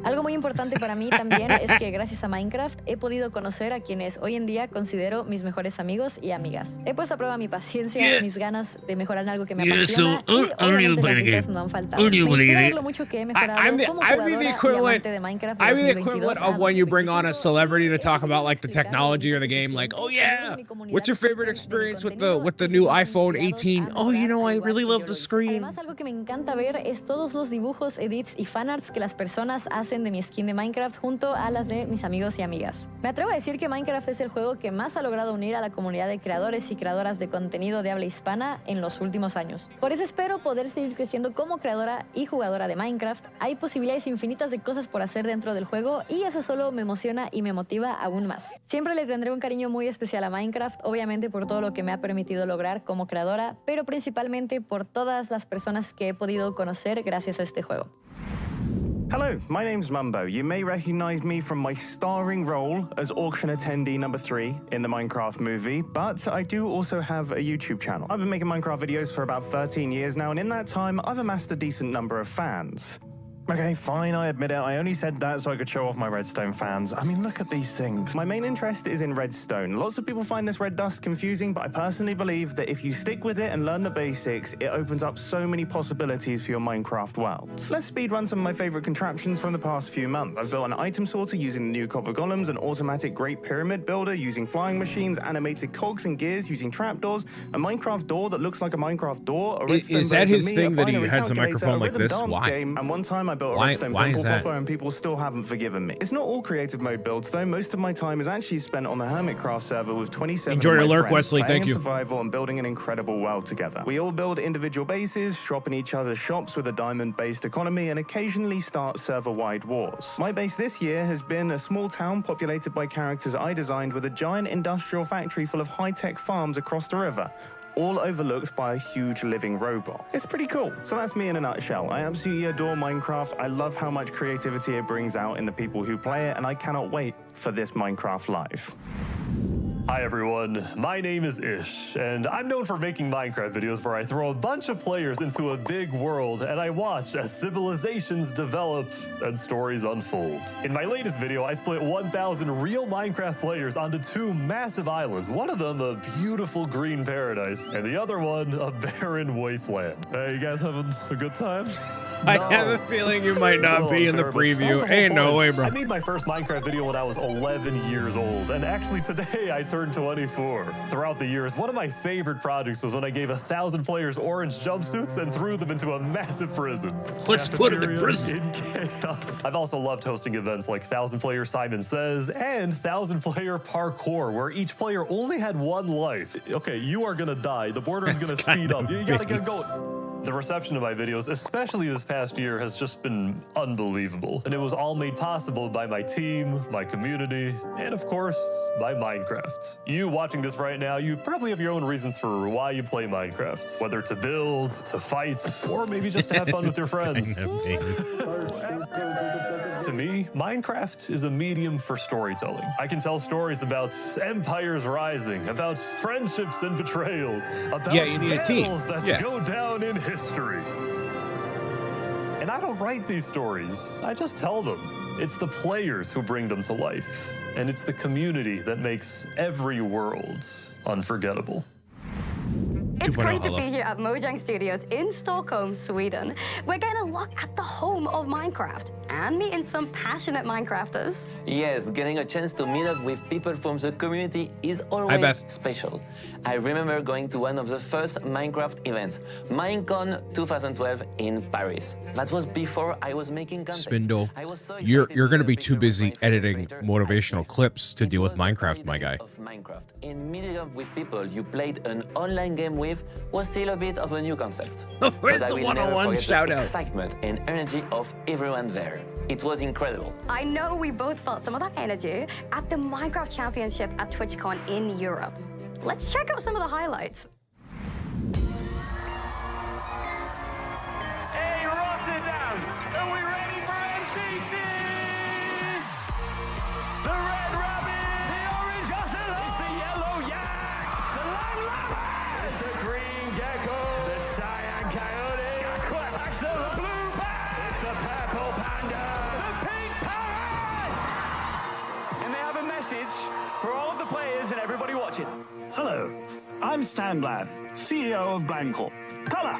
Algo muy importante para mí también es que gracias a Minecraft he podido conocer a quienes hoy en día considero mis mejores amigos y amigas. He puesto a prueba mi paciencia, mis ganas de mejorar en algo que me apasiona, y obviamente las risas no han faltado. Me inspira lo mucho que he mejorado como jugadora y amante de Minecraft de 2022. I'm the equivalent of when you bring on a celebrity to talk about like the technology or the game, like, oh yeah, what's your favorite experience with the new iPhone 18? Oh, you know, I really love the screen. Además, algo que me encanta ver es todos los dibujos, edits y fanarts que las personas hacen de mi skin de Minecraft junto a las de mis amigos y amigas. Me atrevo a decir que Minecraft es el juego que más ha logrado unir a la comunidad de creadores y creadoras de contenido de habla hispana en los últimos años. Por eso espero poder seguir creciendo como creadora y jugadora de Minecraft. Hay posibilidades infinitas de cosas por hacer dentro del juego y eso solo me emociona y me motiva aún más. Siempre le tendré un cariño muy especial a Minecraft, obviamente por todo lo que me ha permitido lograr como creadora, pero principalmente por todas las personas que he podido conocer gracias a este juego. Hello, my name's Mumbo. You may recognize me from my starring role as auction attendee number 3 in the Minecraft movie, but I do also have a YouTube channel. I've been making Minecraft videos for about 13 years now, and in that time, I've amassed a decent number of fans. Okay, fine, I admit it. I only said that so I could show off my redstone fans. I mean, look at these things. My main interest is in redstone. Lots of people find this red dust confusing, but I personally believe that if you stick with it and learn the basics, it opens up so many possibilities for your Minecraft world. Let's speedrun some of my favorite contraptions from the past few months. I've built an item sorter using the new copper golems, an automatic Great Pyramid builder using flying machines, animated cogs and gears using trapdoors, a Minecraft door that looks like a Minecraft door, a redstone is that his me, thing that he binary has a calculator, microphone like rhythm this? dance Why? game, and one time I built a Why redstone is pimple that? popper and people still haven't forgiven me. It's not all creative mode builds though. Most of my time is actually spent on the Hermitcraft server with 27 Enjoy of my your lurk, friends, Wesley. playing Thank you. survival and building an incredible world together. We all build individual bases, shop in each other's shops with a diamond-based economy, and occasionally start server-wide wars. My base this year has been a small town populated by characters I designed with a giant industrial factory full of high-tech farms across the river, all overlooked by a huge living robot. It's pretty cool. So that's me in a nutshell. I absolutely adore Minecraft. I love how much creativity it brings out in the people who play it, and I cannot wait for this Minecraft Live. Hi everyone, my name is Ish, and I'm known for making Minecraft videos where I throw a bunch of players into a big world and I watch as civilizations develop and stories unfold. In my latest video, I split 1,000 real Minecraft players onto 2 massive islands, one of them a beautiful green paradise, and the other one a barren wasteland. Hey, you guys having a good time? I have a feeling you might not be in the preview. Ain't no way, bro. I made my first Minecraft video when I was 11 years old, and actually today I turned 24. Throughout the years, one of my favorite projects was when I gave 1,000 players orange jumpsuits and threw them into a massive prison. Let's put them in prison. In chaos. I've also loved hosting events like 1,000-player Simon Says and 1,000-player Parkour, where each player only had 1 life. Okay, you are gonna die. The border is gonna speed up. You gotta get going. The reception of my videos, especially this past year, has just been unbelievable. And it was all made possible by my team, my community, and of course, by Minecraft. You watching this right now, you probably have your own reasons for why you play Minecraft. Whether to build, to fight, or maybe just to have fun with your friends. To me, Minecraft is a medium for storytelling. I can tell stories about empires rising, about friendships and betrayals, about you need a team. battles that go down in history. And I don't write these stories, I just tell them. It's the players who bring them to life, and it's the community that makes every world unforgettable. It's great to be here at Mojang Studios in Stockholm, Sweden. We're getting a look at the home of Minecraft and meeting some passionate Minecrafters. Yes, getting a chance to meet up with people from the community is always special. I remember going to one of the first Minecraft events, Minecon 2012 in Paris. That was before I was making content. Spindle, you're going to be too busy editing motivational clips to deal with Minecraft, my guy. And meeting up with people you played an online game with was still a bit of a new concept. Where's the one-on-one shout out? Excitement and energy of everyone there. It was incredible. I know we both felt some of that energy at the Minecraft Championship at TwitchCon in Europe. Let's check out some of the highlights. Hey, Rotterdam, are we ready for MCC? The red rabbit, the orange ocelot, it's the yellow yak, the lime llama, it's the green gecko, the cyan coyote, the blue bat, it's the purple panda, the pink parrot. And they have a message for all of the players and everybody watching. Hello, I'm Stan Bland, CEO of Blandcorp. Colour.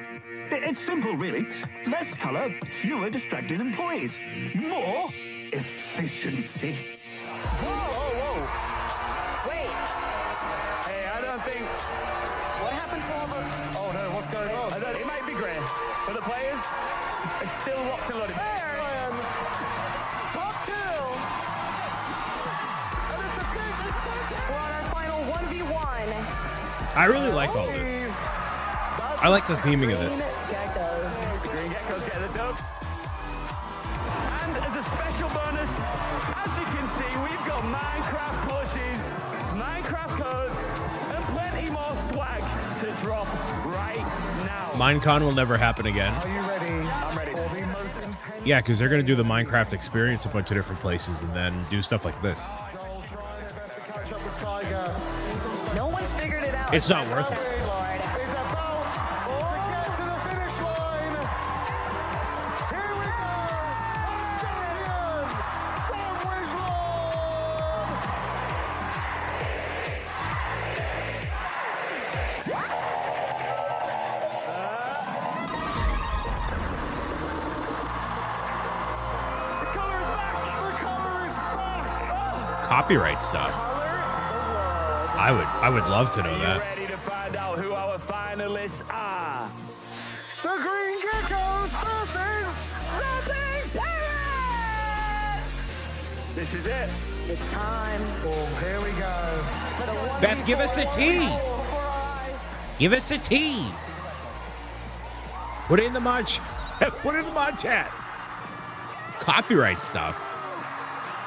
It's simple, really. Less colour, fewer distracted employees. More efficiency. Whoa. Wait. Hey, I don't think... What happened to all the... Oh, no, what's going on? It might be great, but the players are still locked and loaded. Top two. And it's a big... We're on our final 1v1. I really like all this. I like the theming of this. The green geckos get the dope. And as a special bonus, as you can see, we've got Minecraft plushies, Minecraft codes, and plenty more swag to drop right now. Minecon will never happen again. Are you ready? I'm ready. Yeah, because they're going to do the Minecraft experience a bunch of different places and then do stuff like this. No one's figured it out. It's not worth it. Copyright stuff. I would love to know that. Ready to find out who our finalists are? The Green Geckos versus the Pink Parrots! This is it. It's time. Oh, here we go. Beth, give us a T. Give us a T. Put it in the mod. Put it in the mod chat. Copyright stuff.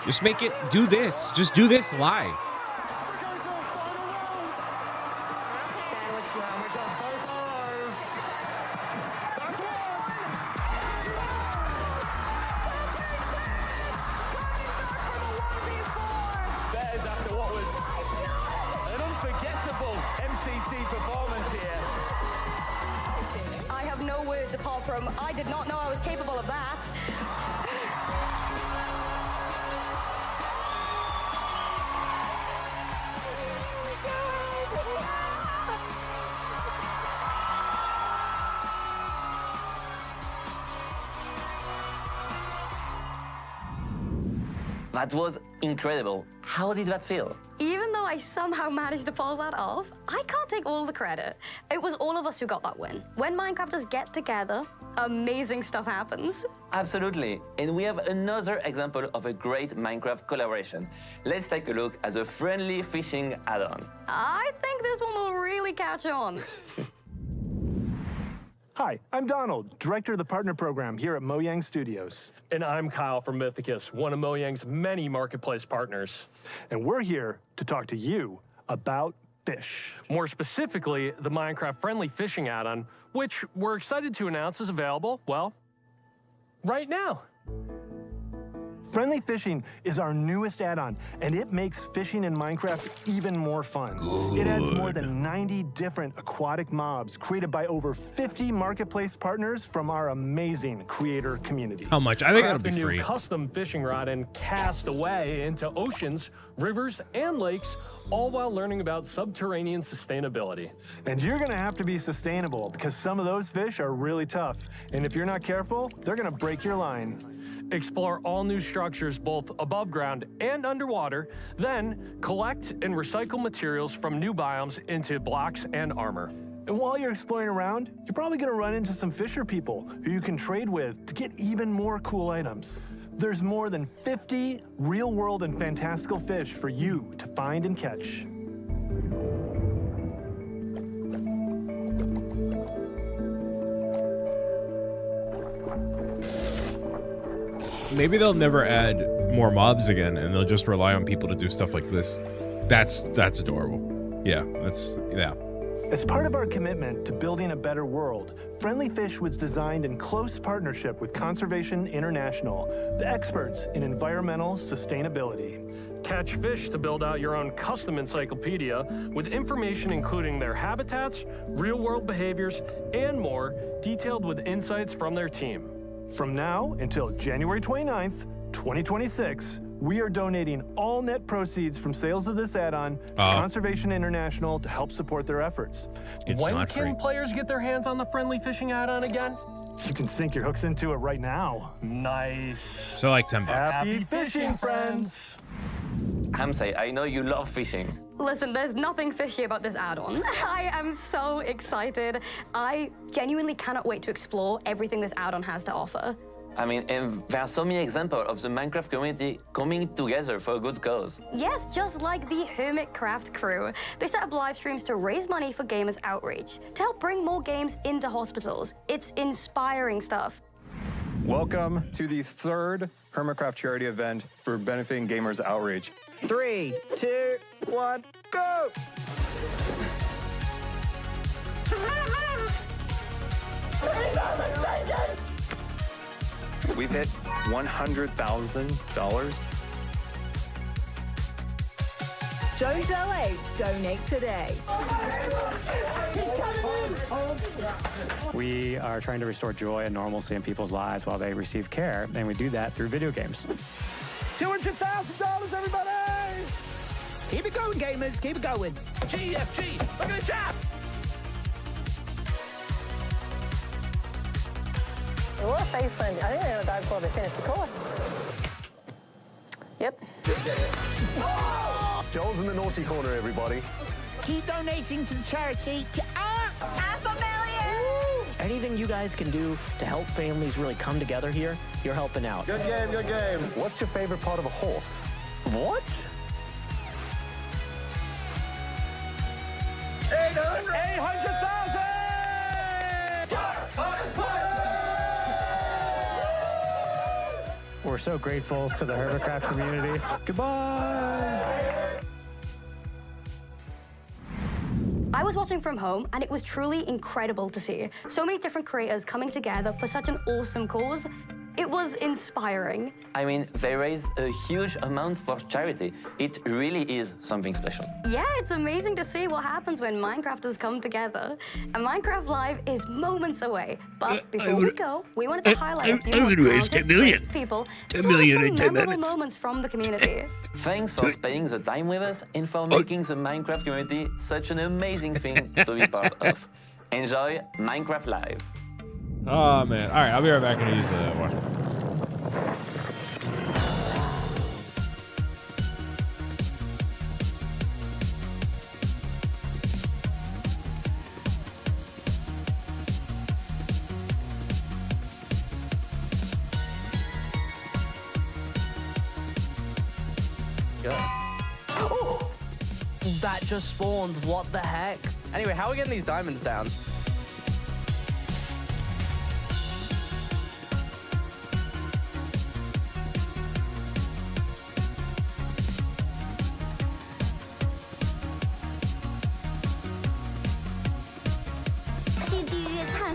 Just make it. Do this. Just do this live. I did not know I was capable of that. That was incredible. How did that feel? Even though I somehow managed to pull that off, I can't take all the credit. It was all of us who got that win. When Minecrafters get together, amazing stuff happens. Absolutely. And we have another example of a great Minecraft collaboration. Let's take a look at the friendly fishing add-on. I think this one will really catch on. Hi, I'm Donald, director of the partner program here at Mojang Studios. And I'm Kyle from Mythicus, one of Mojang's many marketplace partners. And we're here to talk to you about fish. More specifically, the Minecraft Friendly Fishing add-on, which we're excited to announce is available, well, right now. Friendly Fishing is our newest add-on, and it makes fishing in Minecraft even more fun. Good. It adds more than 90 different aquatic mobs created by over 50 marketplace partners from our amazing creator community. How much? I think it'll be Craft a free. new custom fishing rod and cast away into oceans, rivers, and lakes, all while learning about subterranean sustainability. And you're gonna have to be sustainable because some of those fish are really tough. And if you're not careful, they're gonna break your line. Explore all new structures both above ground and underwater, then collect and recycle materials from new biomes into blocks and armor. And while you're exploring around, you're probably gonna run into some fisher people who you can trade with to get even more cool items. There's more than 50 real-world and fantastical fish for you to find and catch. Maybe they'll never add more mobs again, and they'll just rely on people to do stuff like this. That's adorable. Yeah, yeah. As part of our commitment to building a better world, Friendly Fish was designed in close partnership with Conservation International, the experts in environmental sustainability. Catch fish to build out your own custom encyclopedia with information including their habitats, real-world behaviors, and more, detailed with insights from their team. From now until January 29th, 2026, we are donating all net proceeds from sales of this add-on to Conservation International to help support their efforts. When can players get their hands on the Friendly Fishing add-on again? You can sink your hooks into it right now. Nice. So like $10. Happy fishing, friends! Hamsay, I know you love fishing. Listen, there's nothing fishy about this add-on. I am so excited. I genuinely cannot wait to explore everything this add-on has to offer. I mean, and there are so many examples of the Minecraft community coming together for a good cause. Yes, just like the Hermitcraft crew. They set up live streams to raise money for Gamers Outreach, to help bring more games into hospitals. It's inspiring stuff. Welcome to the third Hermitcraft charity event for benefiting Gamers Outreach. 3, 2, 1, go! We've hit $100,000. Don't delay, donate today. We are trying to restore joy and normalcy in people's lives while they receive care, and we do that through video games. $200,000, everybody! Keep it going, gamers, keep it going. GFG, look at the chat! A lot of face planting. I think they're gonna die before they finish the course. Yep. Joel's in the naughty corner, everybody. Keep donating to the charity. $500,000! Anything you guys can do to help families really come together here, you're helping out. Good game, good game. What's your favorite part of a horse? What? 800,000! We're so grateful to the Hermitcraft community. Goodbye! I was watching from home, and it was truly incredible to see so many different creators coming together for such an awesome cause. It was inspiring. I mean, they raise a huge amount for charity. It really is something special. Yeah, it's amazing to see what happens when Minecrafters come together. And Minecraft Live is moments away. But before we go, we wanted to highlight a few more talented, great people, 10 million in 10 memorable minutes. moments from the community. Thanks for spending the time with us and for making the Minecraft community such an amazing thing to be part of. Enjoy Minecraft Live. Oh, man. All right, I'll be right back and use the water. Oh! That just spawned. What the heck? Anyway, how are we getting these diamonds down?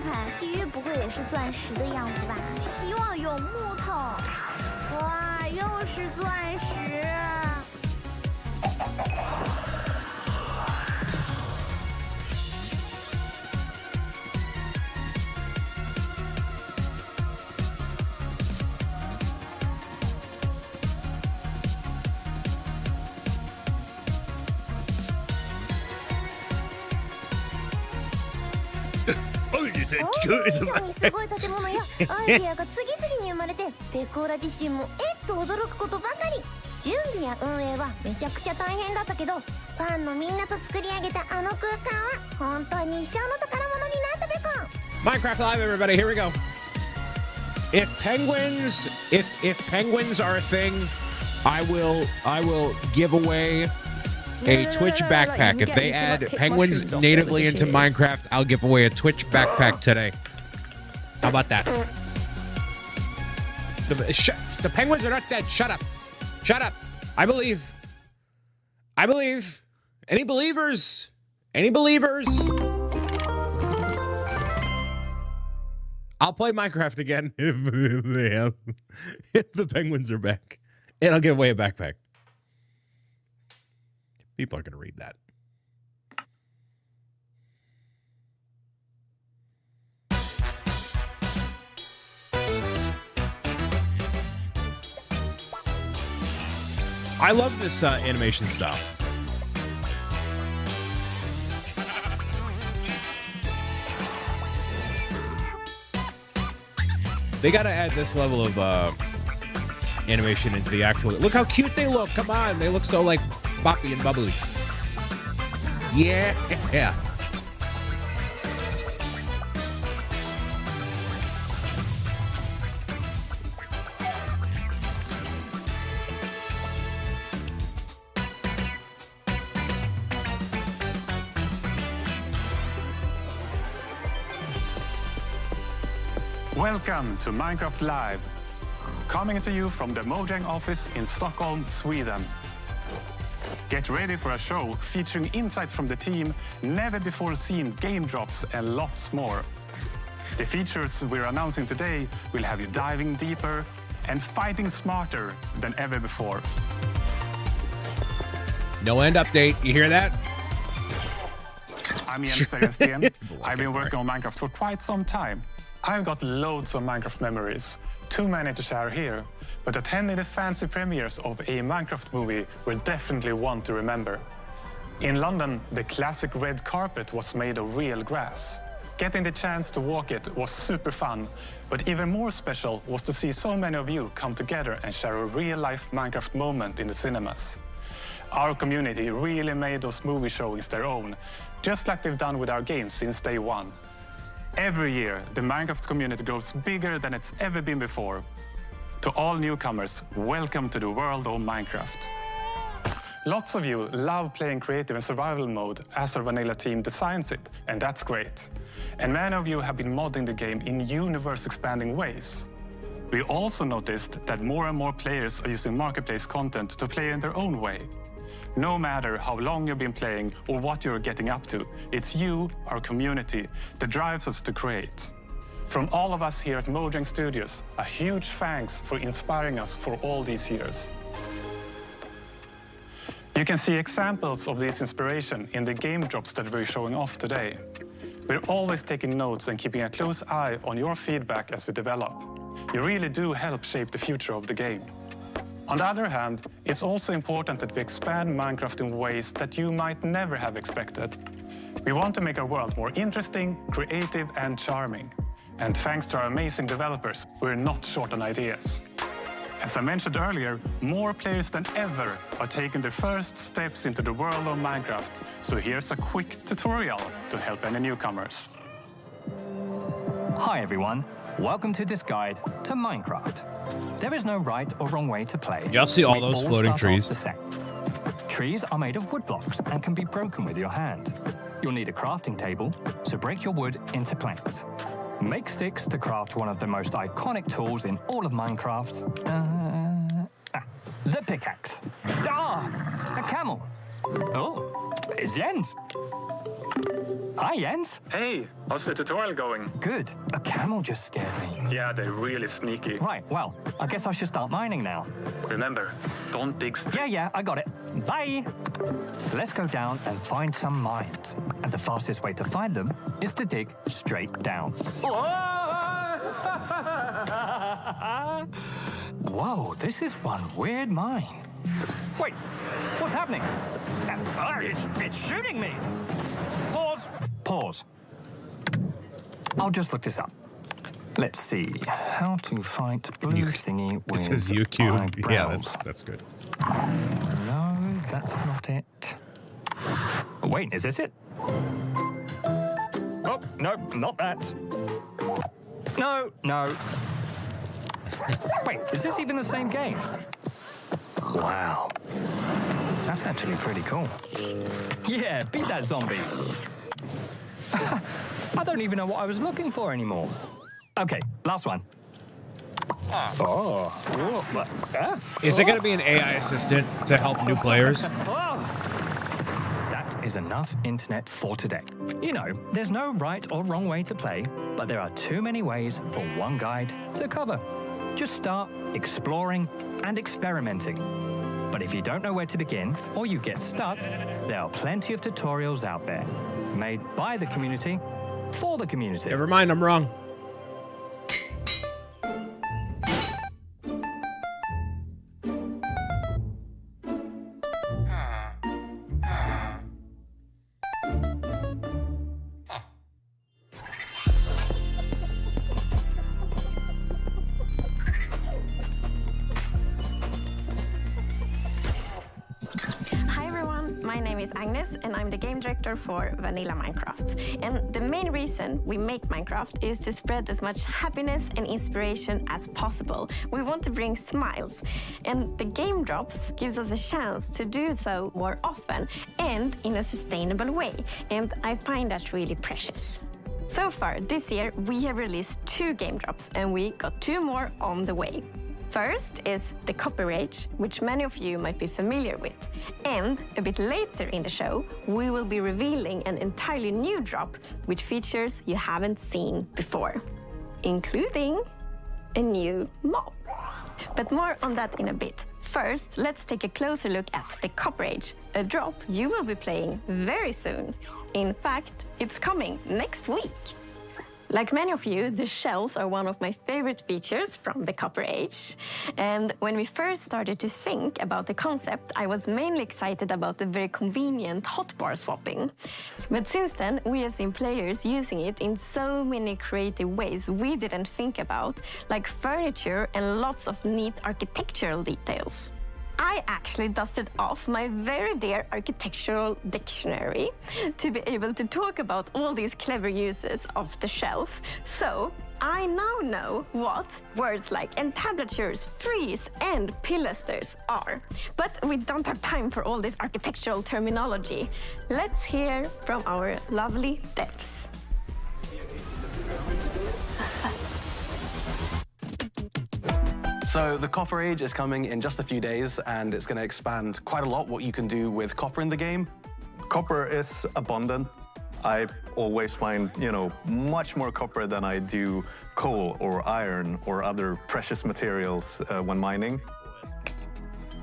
看，地狱不会也是钻石的样子吧？希望有木头。哇，又是钻石。にすごい建物やアイデアが次々に生まれてペコーラ自身もと驚くことばかり。準備や運営はめちゃくちゃ大変だったけど、ファンのみんなと作り上げたあの空間は本当に一生の宝物になったべこ。 Minecraft Live, everybody, here we go. If penguins are a thing, I will give away a Twitch backpack. If they add penguins natively into Minecraft, I'll give away a Twitch backpack today. How about that? The penguins are not dead. Shut up. Shut up. I believe. Any believers? I'll play Minecraft again if the penguins are back. And I'll give away a backpack. People are going to read that. I love this animation style. They got to add this level of animation into the actual... Look how cute they look. Come on. They look so, like, boppy and bubbly. Yeah. Welcome to Minecraft Live, coming to you from the Mojang office in Stockholm, Sweden. Get ready for a show featuring insights from the team, never before seen game drops, and lots more. The features we're announcing today will have you diving deeper and fighting smarter than ever before. No end update. You hear that? I'm Jens Bergensten. I've been working on Minecraft for quite some time. I've got loads of Minecraft memories, too many to share here, but attending the fancy premieres of a Minecraft movie were definitely one to remember. In London, the classic red carpet was made of real grass. Getting the chance to walk it was super fun, but even more special was to see so many of you come together and share a real-life Minecraft moment in the cinemas. Our community really made those movie showings their own, just like they've done with our games since day one. Every year, the Minecraft community grows bigger than it's ever been before. To all newcomers, welcome to the world of Minecraft. Lots of you love playing creative and survival mode as our vanilla team designs it, and that's great. And many of you have been modding the game in universe-expanding ways. We also noticed that more and more players are using marketplace content to play in their own way. No matter how long you've been playing or what you're getting up to, it's you, our community, that drives us to create. From all of us here at Mojang Studios, a huge thanks for inspiring us for all these years. You can see examples of this inspiration in the game drops that we're showing off today. We're always taking notes and keeping a close eye on your feedback as we develop. You really do help shape the future of the game. On the other hand, it's also important that we expand Minecraft in ways that you might never have expected. We want to make our world more interesting, creative, and charming. And thanks to our amazing developers, we're not short on ideas. As I mentioned earlier, more players than ever are taking their first steps into the world of Minecraft. So here's a quick tutorial to help any newcomers. Hi everyone, welcome to this guide to Minecraft. There is no right or wrong way to play. Y'all see all those floating trees? Trees are made of wood blocks and can be broken with your hand. You'll need a crafting table, so break your wood into planks. Make sticks to craft one of the most iconic tools in all of Minecraft. The pickaxe. A camel. Oh, it's Jens. Hi, Jens. Hey, how's the tutorial going? Good. A camel just scared me. Yeah, they're really sneaky. Right, well, I guess I should start mining now. Remember, don't dig... Yeah, I got it. Bye. Let's go down and find some mines. And the fastest way to find them is to dig straight down. Whoa, this is one weird mine. Wait, what's happening? It's shooting me. Pause. I'll just look this up. Let's see. How to fight blue thingy with It says UQ. Yeah, eyebrows. that's good. No, that's not it. Wait, is this it? Oh, no, not that. No. Wait, is this even the same game? Wow. That's actually pretty cool. Yeah, beat that zombie. I don't even know what I was looking for anymore. Okay, last one. Is it going to be an AI assistant to help new players? That is enough internet for today. You know, there's no right or wrong way to play, but there are too many ways for one guide to cover. Just start exploring and experimenting. But if you don't know where to begin, or you get stuck, there are plenty of tutorials out there, made by the community, for the community. Never mind, I'm wrong. My name is Agnes, and I'm the game director for Vanilla Minecraft. And the main reason we make Minecraft is to spread as much happiness and inspiration as possible. We want to bring smiles, and the game drops gives us a chance to do so more often and in a sustainable way. And I find that really precious. So far this year, we have released 2 game drops, and we got 2 more on the way. First is the Copper Age, which many of you might be familiar with. And a bit later in the show, we will be revealing an entirely new drop with features you haven't seen before, including a new mob. But more on that in a bit. First, let's take a closer look at the Copper Age, a drop you will be playing very soon. In fact, it's coming next week. Like many of you, the shells are one of my favorite features from the Copper Age. And when we first started to think about the concept, I was mainly excited about the very convenient hotbar swapping. But since then, we have seen players using it in so many creative ways we didn't think about, like furniture and lots of neat architectural details. I actually dusted off my very dear architectural dictionary to be able to talk about all these clever uses of the shelf. So I now know what words like entablatures, frieze, and pilasters are. But we don't have time for all this architectural terminology. Let's hear from our lovely devs. So the Copper Age is coming in just a few days, and it's going to expand quite a lot what you can do with copper in the game. Copper is abundant. I always find, much more copper than I do coal or iron or other precious materials when mining.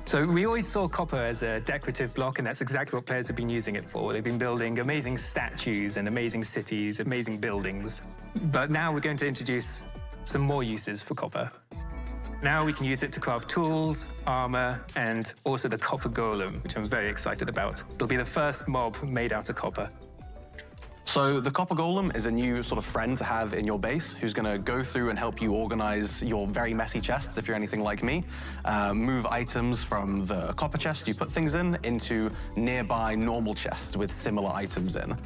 So we always saw copper as a decorative block, and that's exactly what players have been using it for. They've been building amazing statues and amazing cities, amazing buildings. But now we're going to introduce some more uses for copper. Now we can use it to craft tools, armor, and also the copper golem, which I'm very excited about. It'll be the first mob made out of copper. So the Copper Golem is a new sort of friend to have in your base who's going to go through and help you organize your very messy chests, if you're anything like me. Move items from the copper chest you put things in into nearby normal chests with similar items in.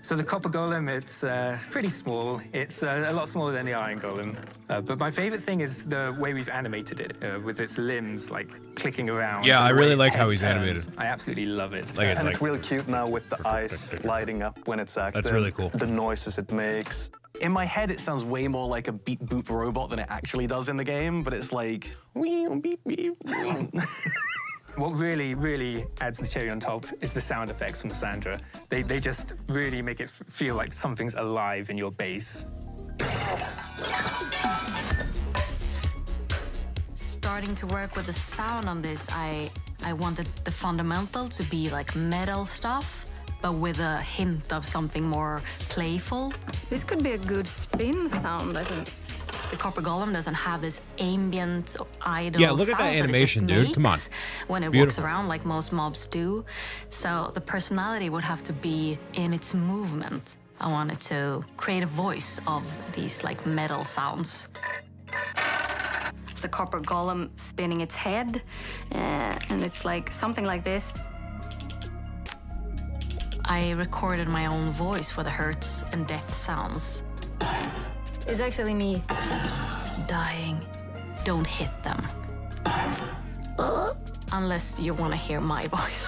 So the Copper Golem, it's pretty small. It's a lot smaller than the Iron Golem. But my favorite thing is the way we've animated it, with its limbs like clicking around. Yeah, I really like how he's animated. I absolutely love it. And it's really cute now with the eyes lighting up when it's active. That's really cool. The noises it makes. In my head, it sounds way more like a beep boop robot than it actually does in the game, but it's like, wee, beep, beep, wee. What really adds the cherry on top is the sound effects from Sandra. They just really make it feel like something's alive in your base. Starting to work with the sound on this, I wanted the fundamental to be like metal stuff, but with a hint of something more playful. This could be a good spin sound, I think. The Copper Golem doesn't have this ambient idle Yeah, look at that animation, dude. Come on. When it Beautiful. walks around like most mobs do. So the personality would have to be in its movement. I wanted to create a voice of these like metal sounds. The Copper Golem spinning its head, and it's like something like this. I recorded my own voice for the hurts and death sounds. It's actually me. Dying. Don't hit them. Unless you want to hear my voice.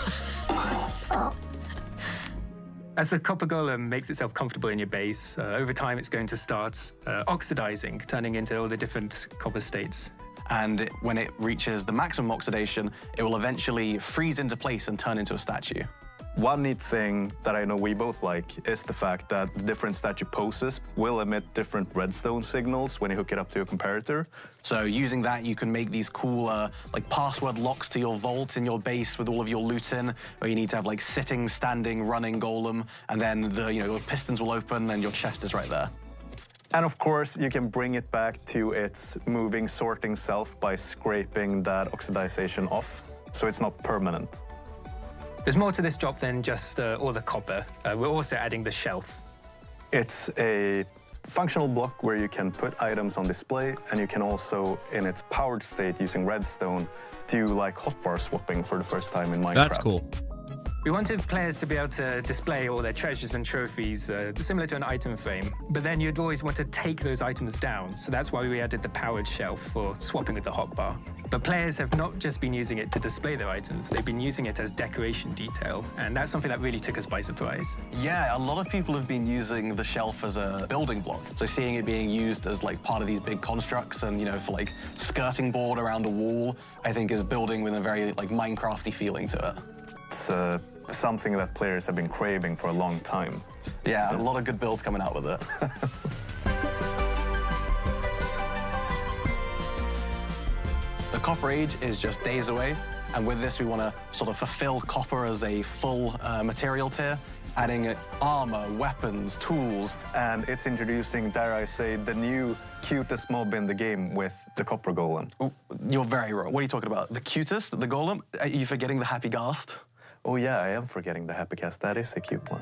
As the Copper Golem makes itself comfortable in your base, over time it's going to start oxidizing, turning into all the different copper states. And when it reaches the maximum oxidation, it will eventually freeze into place and turn into a statue. One neat thing that I know we both like is the fact that different statue poses will emit different redstone signals when you hook it up to a comparator. So using that, you can make these cool like password locks to your vault in your base with all of your loot in, where you need to have like sitting, standing, running golem, and then the pistons will open and your chest is right there. And of course, you can bring it back to its moving, sorting self by scraping that oxidization off, so it's not permanent. There's more to this drop than just all the copper. We're also adding the shelf. It's a functional block where you can put items on display, and you can also, in its powered state using redstone, do like hotbar swapping for the first time in Minecraft. That's cool. We wanted players to be able to display all their treasures and trophies, similar to an item frame, but then you'd always want to take those items down, so that's why we added the powered shelf for swapping with the hotbar. But players have not just been using it to display their items, they've been using it as decoration detail, and that's something that really took us by surprise. Yeah, a lot of people have been using the shelf as a building block. So seeing it being used as like part of these big constructs and, for like skirting board around a wall, I think is building with a very like Minecrafty feeling to it. It's something that players have been craving for a long time. Yeah, a lot of good builds coming out with it. The Copper Age is just days away, and with this we want to sort of fulfill copper as a full material tier, adding armor, weapons, tools. And it's introducing, dare I say, the new cutest mob in the game with the Copper Golem. Oh, you're very wrong. What are you talking about? The cutest? The golem? Are you forgetting the Happy Ghast? Oh yeah, I am forgetting the Happy Ghast. That is a cute one.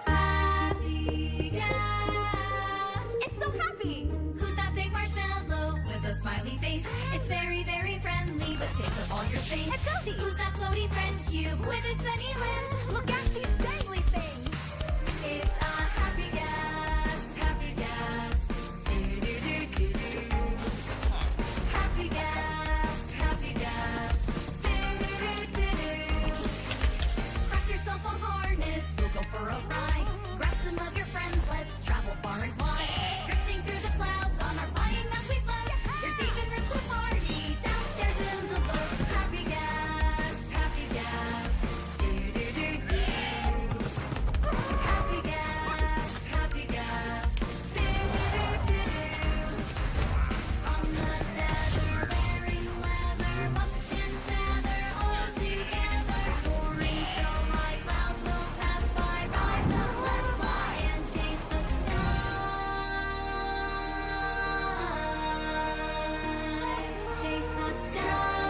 Happy Ghast. It's so happy. Who's that big marshmallow with a smiley face? It's very, very friendly, but takes up all your space. It's healthy. Who's that floaty friend cube with its many limbs? Look at these dangly things. It's a Happy Ghast, Happy Ghast. Do-do-do-do-do. Happy Ghast, Happy Ghast. Do-do-do-do-do. Craft yourself a harness, we'll go for a ride. Grab some of your friends, let's travel far and wide. Drifting through the clouds on our flying mount we float. There's even room to party downstairs in the boats. Happy Ghast, Happy Ghast. Do-do-do-do. Happy Ghast, Happy Ghast. Do-do-do-do. On the nether, wearing leather, musk and tether all together. Soaring so high, clouds will pass by. Rise up, let's fly and chase the skies. Chase the skies.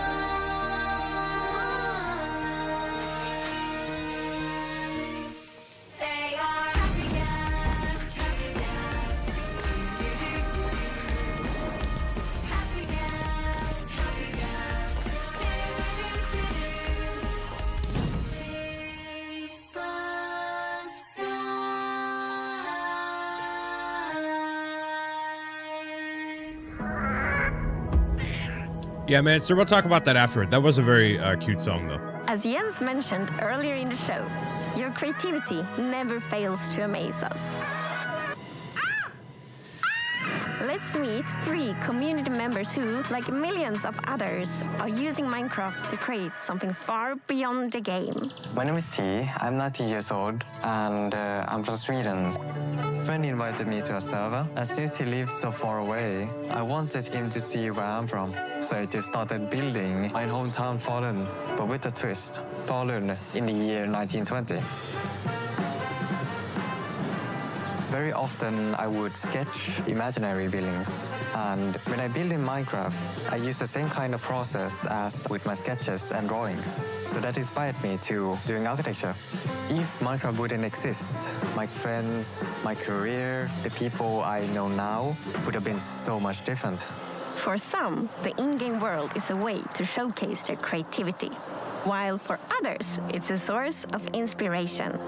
They are Happy Ghast, Happy Ghast. Do-do-do-do. Happy Ghast, Happy Ghast. Do-do-do-do. Chase the Yeah, man, so we'll talk about that afterward. That was a very cute song, though. As Jens mentioned earlier in the show, your creativity never fails to amaze us. Let's meet 3 community members who, like millions of others, are using Minecraft to create something far beyond the game. My name is T. I'm 19 years old, and I'm from Sweden. A friend invited me to a server, and since he lives so far away, I wanted him to see where I'm from. So I just started building my hometown Falun, but with a twist. Falun in the year 1920. Very often I would sketch imaginary buildings, and when I build in Minecraft, I use the same kind of process as with my sketches and drawings. So that inspired me to doing architecture. If Minecraft wouldn't exist, my friends, my career, the people I know now would have been so much different. For some, the in-game world is a way to showcase their creativity, while for others, it's a source of inspiration.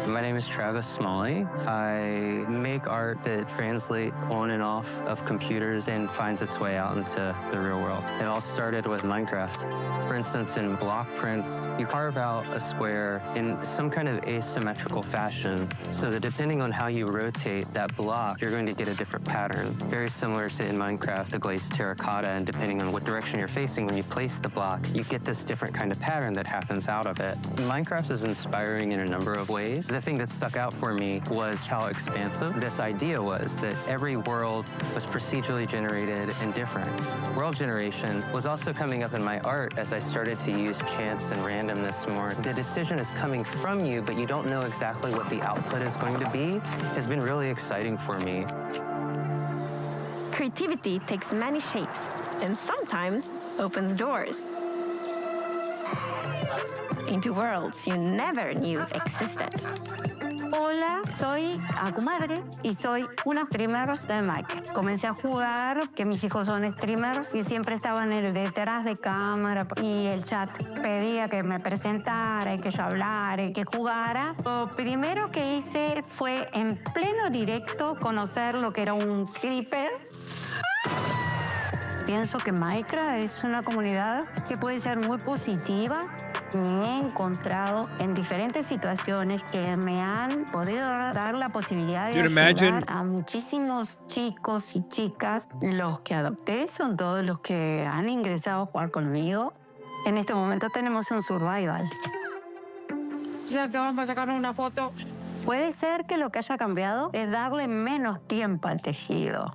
My name is Travis Smalley. I make art that translates on and off of computers and finds its way out into the real world. It all started with Minecraft. For instance, in block prints, you carve out a square in some kind of asymmetrical fashion so that depending on how you rotate that block, you're going to get a different pattern. Very similar to in Minecraft, the glazed terracotta, and depending on what direction you're facing when you place the block, you get this different kind of pattern that happens out of it. Minecraft is inspiring in a number of ways. The thing that stuck out for me was how expansive this idea was, that every world was procedurally generated and different. World generation was also coming up in my art as I started to use chance and randomness more. The decision is coming from you, but you don't know exactly what the output is going to be, has been really exciting for me. Creativity takes many shapes and sometimes opens doors into worlds you never knew existed. Hola, soy Akumadre y soy una streamer de Minecraft. Comencé a jugar, que mis hijos son streamers y siempre estaban en el detrás de cámara y el chat pedía que me presentara y que yo hablara y que jugara. Lo primero que hice fue en pleno directo conocer lo que era un creeper. Pienso que Minecraft es una comunidad que puede ser muy positiva. Me he encontrado en diferentes situaciones que me han podido dar la posibilidad de ayudar a muchísimos chicos y chicas. Los que adopté son todos los que han ingresado a jugar conmigo. En este momento tenemos un survival. Ya que vamos a sacar una foto. Puede ser que lo que haya cambiado es darle menos tiempo al tejido.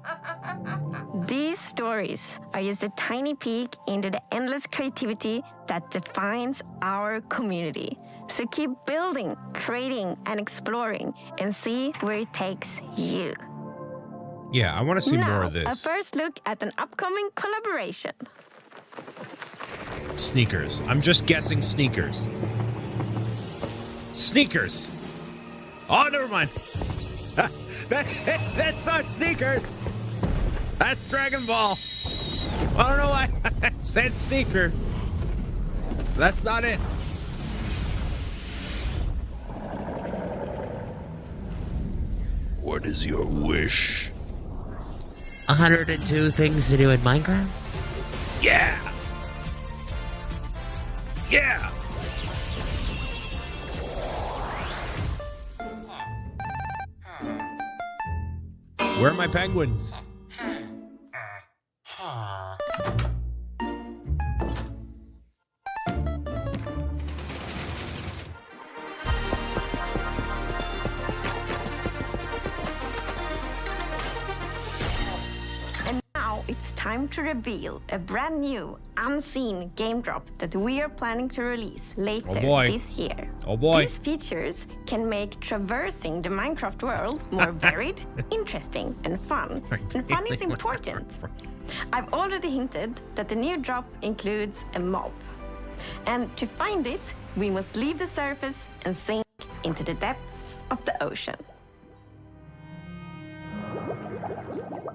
These stories are just a tiny peek into the endless creativity that defines our community. So keep building, creating, and exploring and see where it takes you. Yeah, I want to see now, more of this. A first look at an upcoming collaboration. Sneakers. I'm just guessing sneakers. Sneakers. Oh, never mind. That's not sneakers. That's Dragon Ball. I don't know why I said sneaker. That's not it. What is your wish? 102 things to do in Minecraft? Yeah. Yeah. Where are my penguins? And now it's time to reveal a brand new, unseen game drop that we are planning to release later this year. Oh boy. These features can make traversing the Minecraft world more varied, interesting, and fun. And fun is important. I've already hinted that the new drop includes a mob. And to find it, we must leave the surface and sink into the depths of the ocean.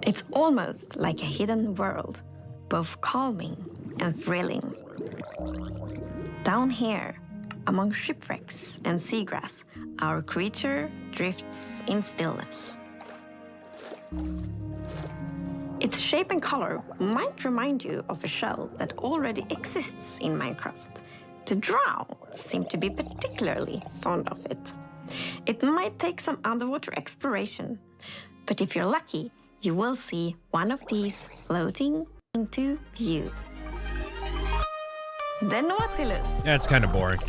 It's almost like a hidden world, both calming and thrilling. Down here, among shipwrecks and seagrass, our creature drifts in stillness. Its shape and color might remind you of a shell that already exists in Minecraft. The drow seem to be particularly fond of it. It might take some underwater exploration, but if you're lucky, you will see one of these floating into view. The Nautilus. That's kind of boring.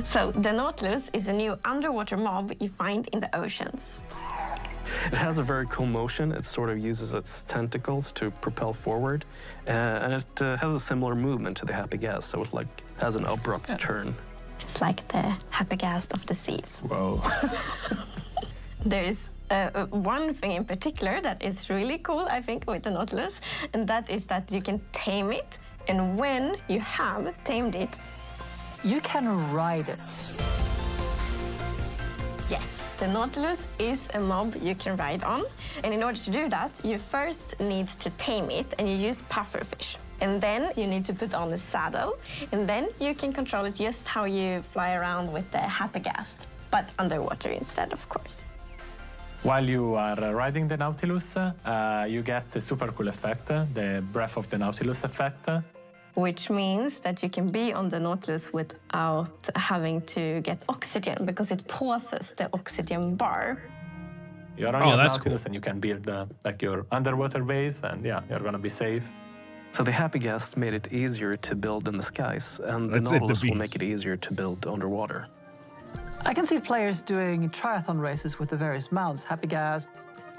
So the Nautilus is a new underwater mob you find in the oceans. It has a very cool motion. It sort of uses its tentacles to propel forward, and it has a similar movement to the Happy Gas, so it has an abrupt turn. It's like the Happy Gas of the seas. Whoa. There's one thing in particular that is really cool, I think, with the Nautilus, and that is that you can tame it, and when you have tamed it, you can ride it. Yes, the Nautilus is a mob you can ride on. And in order to do that, you first need to tame it, and you use pufferfish. And then you need to put on a saddle, and then you can control it just how you fly around with the Happy Gas, but underwater instead, of course. While you are riding the Nautilus, you get the super cool effect, the Breath of the Nautilus effect. Which means that you can be on the Nautilus without having to get oxygen, because it pauses the oxygen bar. You're on your Nautilus, and you can build your underwater base, and yeah, you're gonna be safe. So the Happy Gas made it easier to build in the skies, and the Nautilus will make it easier to build underwater. I can see players doing triathlon races with the various mounts, Happy Gas,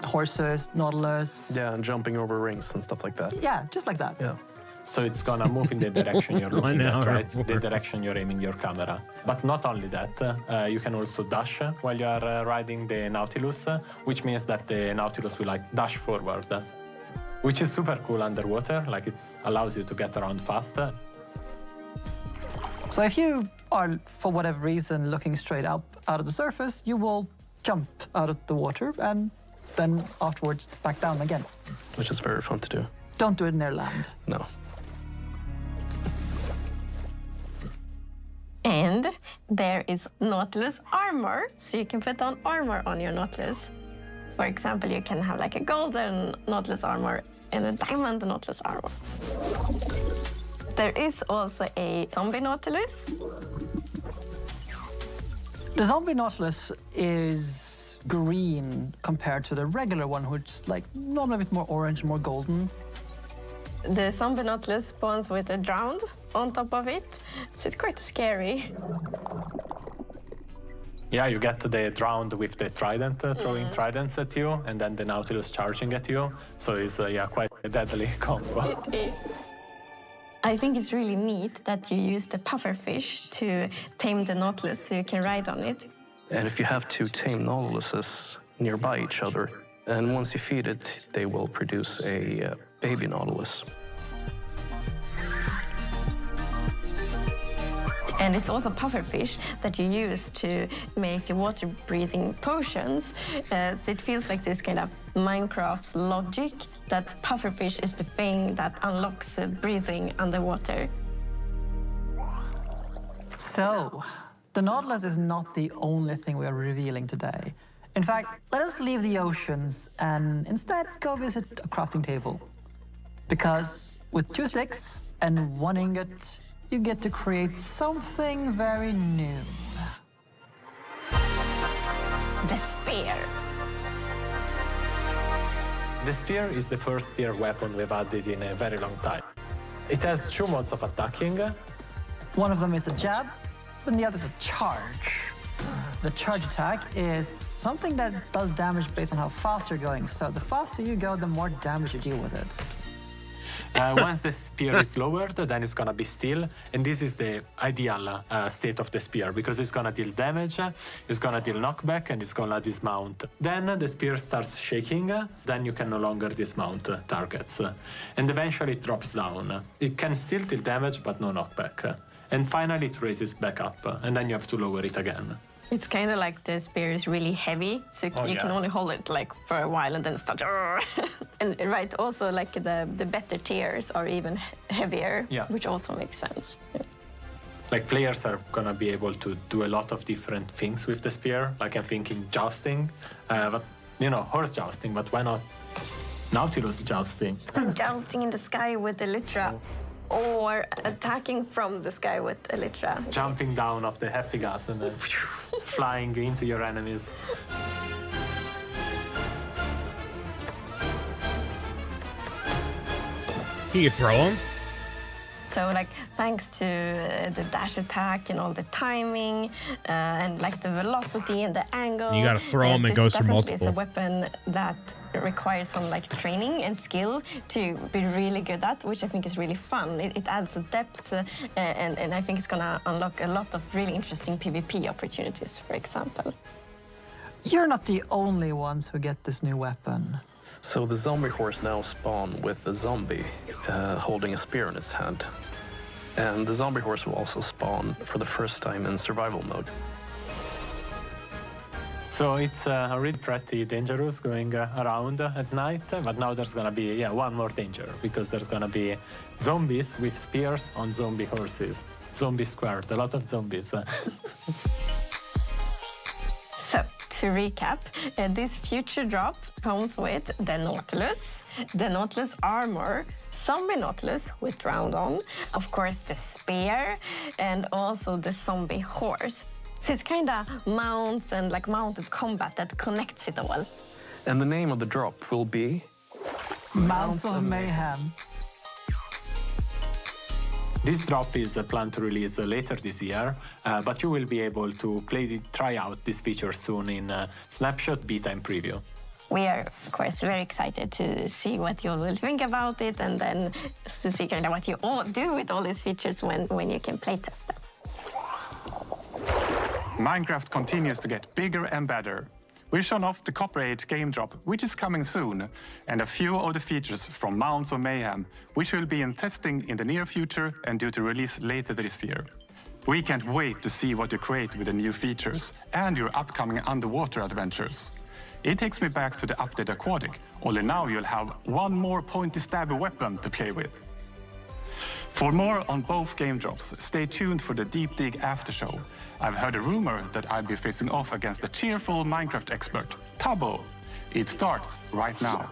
horses, Nautilus. Yeah, and jumping over rings and stuff like that. Yeah, just like that. Yeah. So it's gonna move in the direction you're looking at, right? The direction you're aiming your camera. But not only that, you can also dash while you are riding the Nautilus, which means that the Nautilus will dash forward, which is super cool underwater. It allows you to get around faster. So if you are, for whatever reason, looking straight up out of the surface, you will jump out of the water and then afterwards back down again. Which is very fun to do. Don't do it near land. No. And there is Nautilus armor, so you can put on armor on your Nautilus. For example, you can have a golden Nautilus armor and a diamond Nautilus armor. There is also a zombie Nautilus. The zombie Nautilus is green compared to the regular one, which is normally a bit more orange, more golden. The zombie Nautilus spawns with a drowned on top of it, so it's quite scary. Yeah, you get the drowned with the trident, throwing tridents at you, and then the Nautilus charging at you. So it's quite a deadly combo. It is. I think it's really neat that you use the pufferfish to tame the Nautilus so you can ride on it. And if you have two tame Nautiluses nearby each other, and once you feed it, they will produce a baby Nautilus. And it's also pufferfish that you use to make water-breathing potions. So it feels like this kind of Minecraft logic that pufferfish is the thing that unlocks breathing underwater. So, the Nautilus is not the only thing we are revealing today. In fact, let us leave the oceans and instead go visit a crafting table. Because with 2 sticks and 1 ingot, you get to create something very new. The spear. The spear is the first tier weapon we've added in a very long time. It has 2 modes of attacking. One of them is a jab, and the other is a charge. The charge attack is something that does damage based on how fast you're going. So the faster you go, the more damage you deal with it. Once the spear is lowered, then it's gonna be still, and this is the ideal state of the spear, because it's gonna deal damage, it's gonna deal knockback, and it's gonna dismount. Then the spear starts shaking, then you can no longer dismount targets, and eventually it drops down. It can still deal damage, but no knockback. And finally it raises back up, and then you have to lower it again. It's kind of like the spear is really heavy, so you can only hold it for a while and then start. And right, also the better tiers are even heavier, which also makes sense. Yeah. Players are gonna be able to do a lot of different things with the spear. I'm thinking jousting, but horse jousting. But why not Nautilus jousting? Jousting in the sky with the Elytra. Or attacking from the sky with Elytra. Jumping down off the happy gas and then flying into your enemies. Can you throw them? So like thanks to the dash attack and all the timing and like the velocity and the angle. You gotta throw them, it goes for multiple. It's a weapon that requires some like training and skill to be really good at, which I think is really fun. It adds a depth and I think it's gonna unlock a lot of really interesting PvP opportunities, for example. You're not the only ones who get this new weapon. So the zombie horse now spawn with the zombie holding a spear in its hand. And the zombie horse will also spawn for the first time in survival mode. So it's already pretty dangerous going around at night, but now there's gonna be one more danger, because there's gonna be zombies with spears on zombie horses. Zombie squared, a lot of zombies. So, to recap, this future drop comes with the Nautilus armor, zombie Nautilus with round on, of course the spear, and also the zombie horse. So it's kind of mounts and like mounted combat that connects it all. And the name of the drop will be Mounts of Mayhem. This drop is planned to release later this year, but you will be able to try out this feature soon in Snapshot Beta and Preview. We are, of course, very excited to see what you will think about it, and then to see kind of what you all do with all these features when you can playtest them. Minecraft continues to get bigger and better. We've shown off the Copper Age game drop, which is coming soon, and a few of the features from Mounts of Mayhem, which will be in testing in the near future and due to release later this year. We can't wait to see what you create with the new features and your upcoming underwater adventures. It takes me back to the update Aquatic, only now you'll have one more pointy stabby weapon to play with. For more on both game drops, stay tuned for the Deep Dig after show. I've heard a rumor that I'll be facing off against the cheerful Minecraft expert, Tubbo. It starts right now.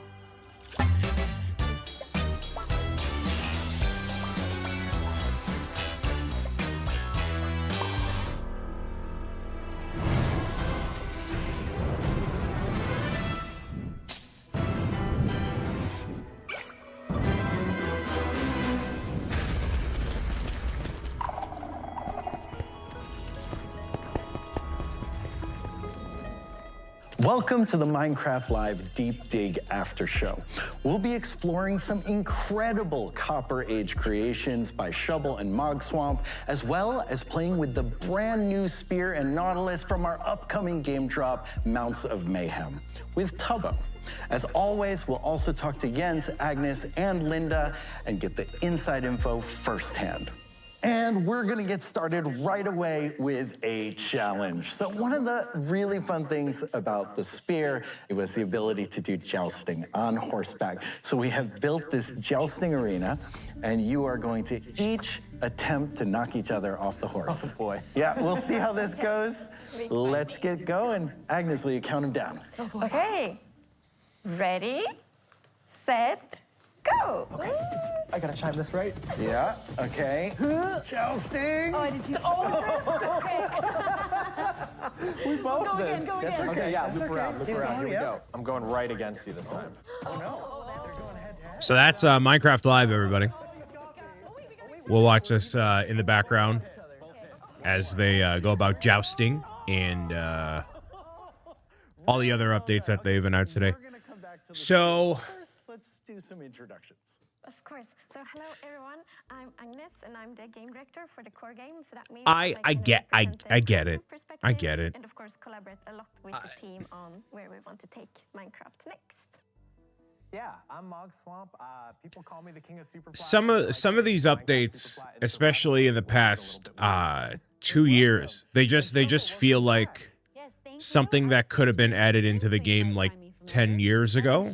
Welcome to the Minecraft Live Deep Dig After Show. We'll be exploring some incredible Copper Age creations by Shovel and Mogswamp, as well as playing with the brand new Spear and Nautilus from our upcoming game drop, Mounts of Mayhem, with Tubbo. As always, we'll also talk to Jens, Agnes, and Linda and get the inside info firsthand. And we're gonna get started right away with a challenge. So one of the really fun things about the spear was the ability to do jousting on horseback. So we have built this jousting arena, and you are going to each attempt to knock each other off the horse. Oh boy. Yeah, we'll see how this goes. Let's get going. Agnes, will you count them down? Okay, ready, set, go. Okay. I gotta chime this right. Yeah, okay. Jousting. Oh, I did too. Oh, we both missed. Go again. Okay, yeah, loop around. Here we go. I'm going right against you this time. Oh, no. So that's Minecraft Live, everybody. We'll watch this in the background as they go about jousting and all the other updates that they've announced today. So Let's do some introductions. Of course. So hello everyone. I'm Agnes and I'm the game director for the core game. So that means I get it. I get it. And of course collaborate a lot with the team on where we want to take Minecraft next. Yeah, I'm Mogswamp. People call me the king of super. Some of these updates, especially in the past 2 years, they just feel like something that could have been added into the game like 10 years ago.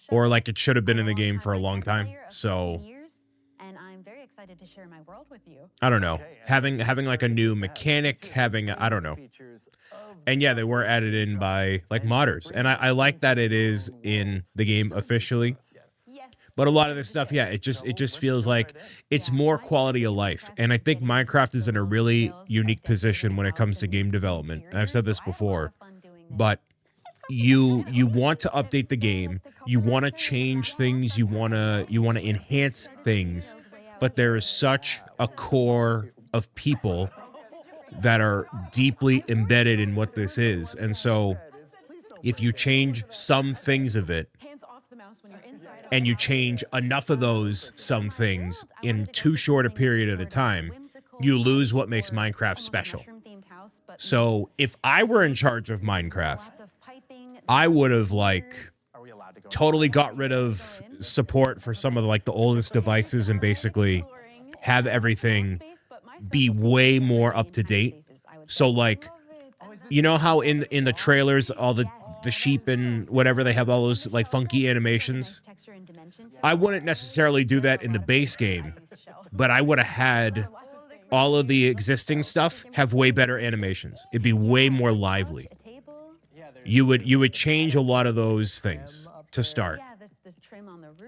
Or like it should have been in the game for a long time. So I don't know. Having like a new mechanic, I don't know. And yeah, they were added in by like modders. And I like that it is in the game officially. But a lot of this stuff, yeah, it just feels like it's more quality of life. And I think Minecraft is in a really unique position when it comes to game development. And I've said this before, but you want to update the game, you want to change things, you want to enhance things, but there is such a core of people that are deeply embedded in what this is. And so if you change some things of it, and you change enough of those some things in too short a period of time, you lose what makes Minecraft special. So if I were in charge of Minecraft, I would have like totally got rid of support for some of like the oldest devices and basically have everything be way more up to date. So like, you know how in the trailers, all the sheep and whatever, they have all those like funky animations. I wouldn't necessarily do that in the base game, but I would have had all of the existing stuff have way better animations. It'd be way more lively. You would change a lot of those things to start.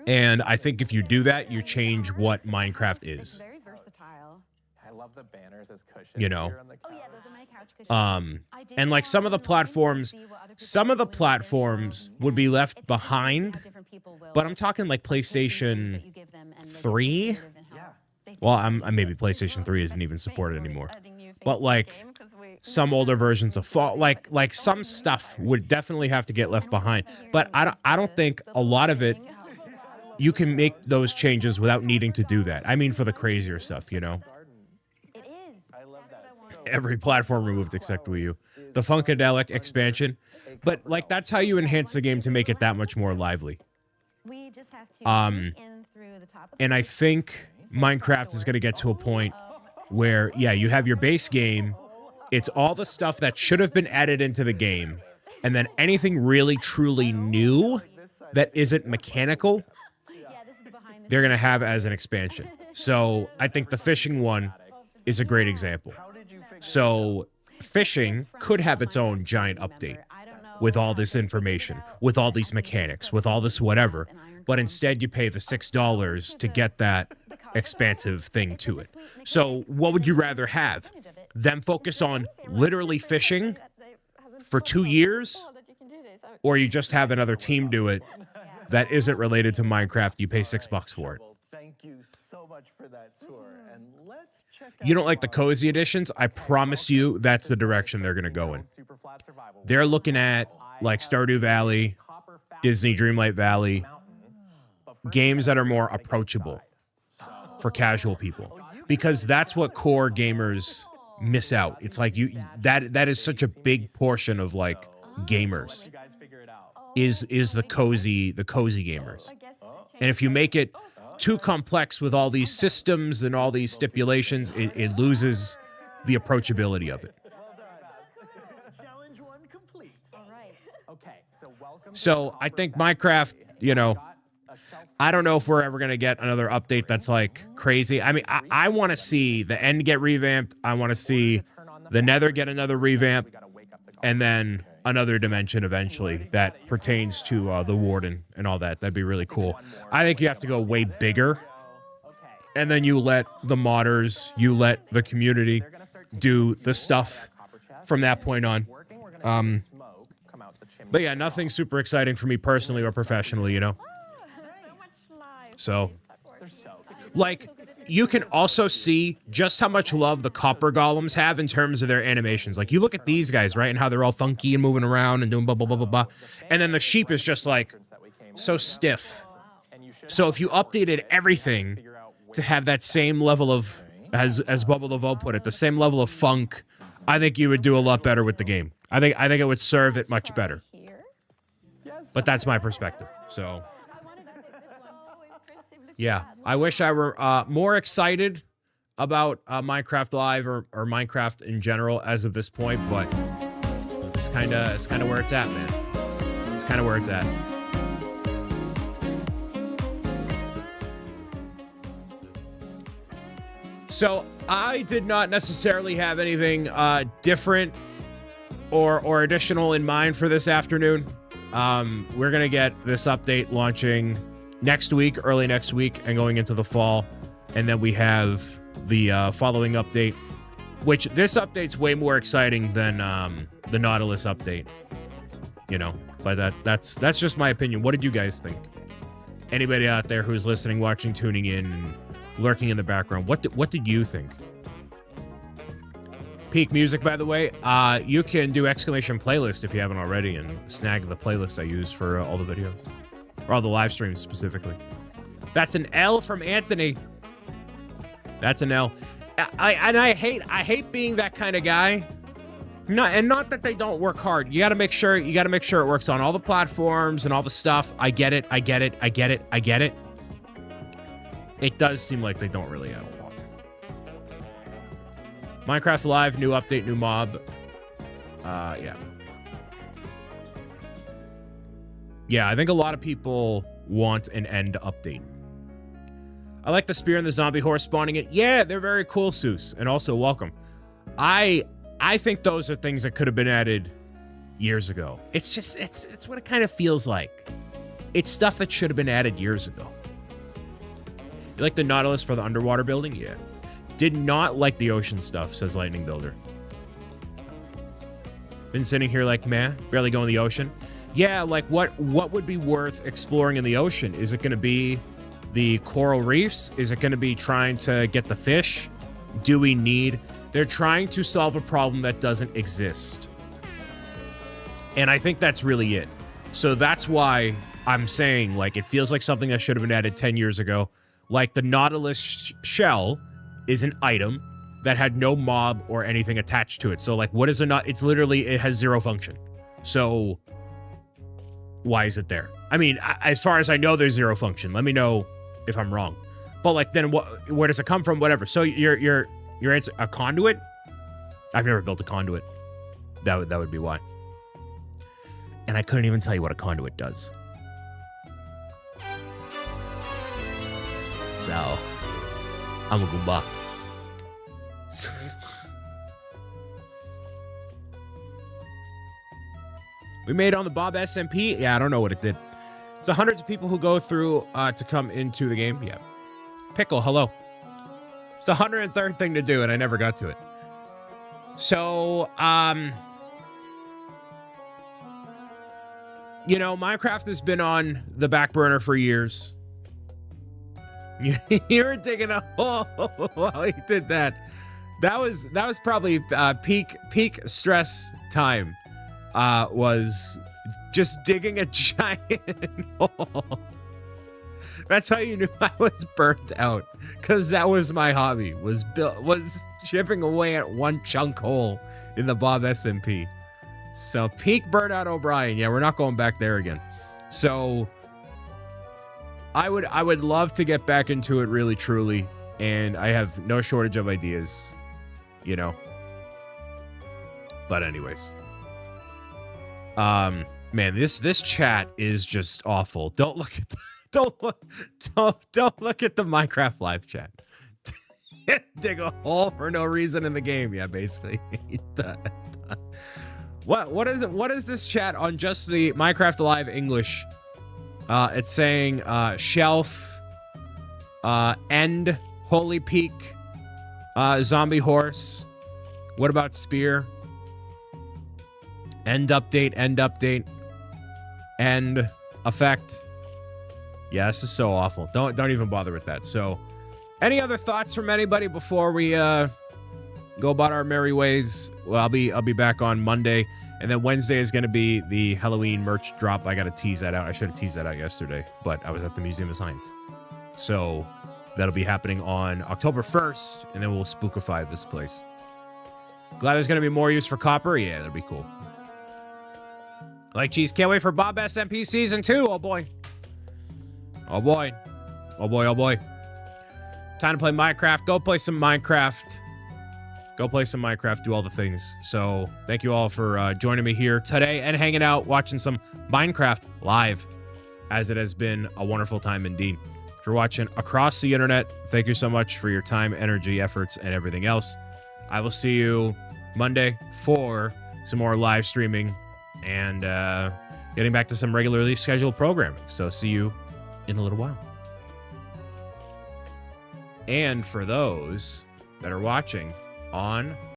And I think if you do that, you change what Minecraft is. I love the banners as cushions. You know. Here on the couch. Those are my couch cushions. And like some of the platforms would be left behind, but I'm talking like PlayStation 3. Well, maybe PlayStation 3 isn't even supported anymore, but like some older versions of Fall, like some stuff would definitely have to get left behind. But I don't think a lot of it you can make those changes without needing to do that. I mean, for the crazier stuff, you know. Every platform removed except Wii U. The Funkadelic expansion. But, like, that's how you enhance the game to make it that much more lively. And I think Minecraft is going to get to a point where, yeah, you have your base game. It's all the stuff that should have been added into the game. And then anything really, truly new that isn't mechanical, they're going to have as an expansion. So I think the fishing one is a great example. So fishing could have its own giant update with all this information, with all these mechanics, with all this whatever. But instead you pay the $6 to get that expansive thing to it. So what would you rather have? Them focus on literally fishing for 2 years? Or you just have another team do it that isn't related to Minecraft, you pay $6 for it. Thank you so much for that tour. And let's check out You don't like the cozy editions? I promise you that's the direction they're going to go in. They're looking at like Stardew Valley, Disney Dreamlight Valley, games that are more approachable for casual people, because that's what core gamers miss out. It's like that is such a big portion of like gamers is the cozy gamers. And if you make it too complex with all these systems and all these stipulations, it loses the approachability of it. Challenge 1 complete. All right. Okay, so welcome. So I think Minecraft, you know, I don't know if we're ever going to get another update that's like crazy. I mean, I want to see the end get revamped. I want to see the Nether get another revamp, and then another dimension eventually that pertains to the Warden and all that. That'd be really cool. I think you have to go way bigger, and then you let the modders, you let the community do the stuff from that point on. But yeah, nothing super exciting for me personally or professionally, you know? So, like, you can also see just how much love the copper golems have in terms of their animations. Like, you look at these guys, right, and how they're all funky and moving around and doing blah, blah, blah, blah, blah. And then the sheep is just, like, so stiff. So if you updated everything to have that same level of, as Bubble the Vo put it, the same level of funk, I think you would do a lot better with the game. I think it would serve it much better. But that's my perspective, so... Yeah, I wish I were more excited about Minecraft Live or Minecraft in general as of this point, but it's kind of where it's at, man. It's kind of where it's at. So I did not necessarily have anything different or additional in mind for this afternoon. We're gonna get this update launching early next week, and going into the fall. And then we have the following update, which this update's way more exciting than the Nautilus update. You know, but that's just my opinion. What did you guys think? Anybody out there who's listening, watching, tuning in, and lurking in the background, what did you think? Peak Music, by the way, you can do exclamation playlist if you haven't already and snag the playlist I use for all the videos. Or all the live streams specifically. That's an L from Anthony. That's an L. I hate being that kind of guy. Not that they don't work hard. You got to make sure it works on all the platforms and all the stuff. I get it. It does seem like they don't really have a lot. Minecraft Live, new update, new mob. Yeah. Yeah, I think a lot of people want an end update. I like the spear and the zombie horse spawning it. Yeah, they're very cool, Seuss. And also, welcome. I think those are things that could have been added years ago. It's what it kind of feels like. It's stuff that should have been added years ago. You like the Nautilus for the underwater building? Yeah. Did not like the ocean stuff, says Lightning Builder. Been sitting here like, meh, barely going the ocean. Yeah, like what would be worth exploring in the ocean? Is it going to be the coral reefs? Is it going to be trying to get the fish? Do we need... They're trying to solve a problem that doesn't exist. And I think that's really it. So that's why I'm saying, like, it feels like something that should have been added 10 years ago. Like, the Nautilus shell is an item that had no mob or anything attached to it. So, like, what is a not? It's literally, it has zero function. So, why is it there? I mean, as far as I know, there's zero function. Let me know if I'm wrong. But, like, then where does it come from? Whatever. So, you're a conduit? I've never built a conduit. That would be why. And I couldn't even tell you what a conduit does. So, I'm a Goomba. We made on the Bob SMP? Yeah, I don't know what it did. It's the hundreds of people who go through to come into the game. Yeah. Pickle, hello. It's the 103rd thing to do, and I never got to it. So, you know, Minecraft has been on the back burner for years. You were digging a hole while he did that. That was probably peak stress time. Was just digging a giant hole. That's how you knew I was burnt out, because that was my hobby. Was chipping away at one chunk hole in the Bob SMP. So peak burnout O'Brien. Yeah, we're not going back there again. So I would love to get back into it really truly, and I have no shortage of ideas, you know. But anyways. Man, this chat is just awful. Don't look at don't look at the Minecraft live chat. Dig a hole for no reason in the game. Yeah, basically. What is it? What is this chat on just the Minecraft Live English? It's saying shelf, end, holy peak, zombie horse. What about spear? End update, end effect. Yeah, this is so awful. Don't even bother with that. So, any other thoughts from anybody before we go about our merry ways? Well, I'll be back on Monday, and then Wednesday is going to be the Halloween merch drop. I got to tease that out. I should have teased that out yesterday, but I was at the Museum of Science. So, that'll be happening on October 1st, and then we'll spookify this place. Glad there's going to be more use for copper. Yeah, that'll be cool. Like cheese. Can't wait for Bob SMP Season 2. Oh, boy. Oh, boy. Oh, boy. Oh, boy. Time to play Minecraft. Go play some Minecraft. Go play some Minecraft. Do all the things. So, thank you all for joining me here today and hanging out, watching some Minecraft live, as it has been a wonderful time indeed. If you're watching across the internet, thank you so much for your time, energy, efforts, and everything else. I will see you Monday for some more live streaming and getting back to some regularly scheduled programming. So see you in a little while. And for those that are watching on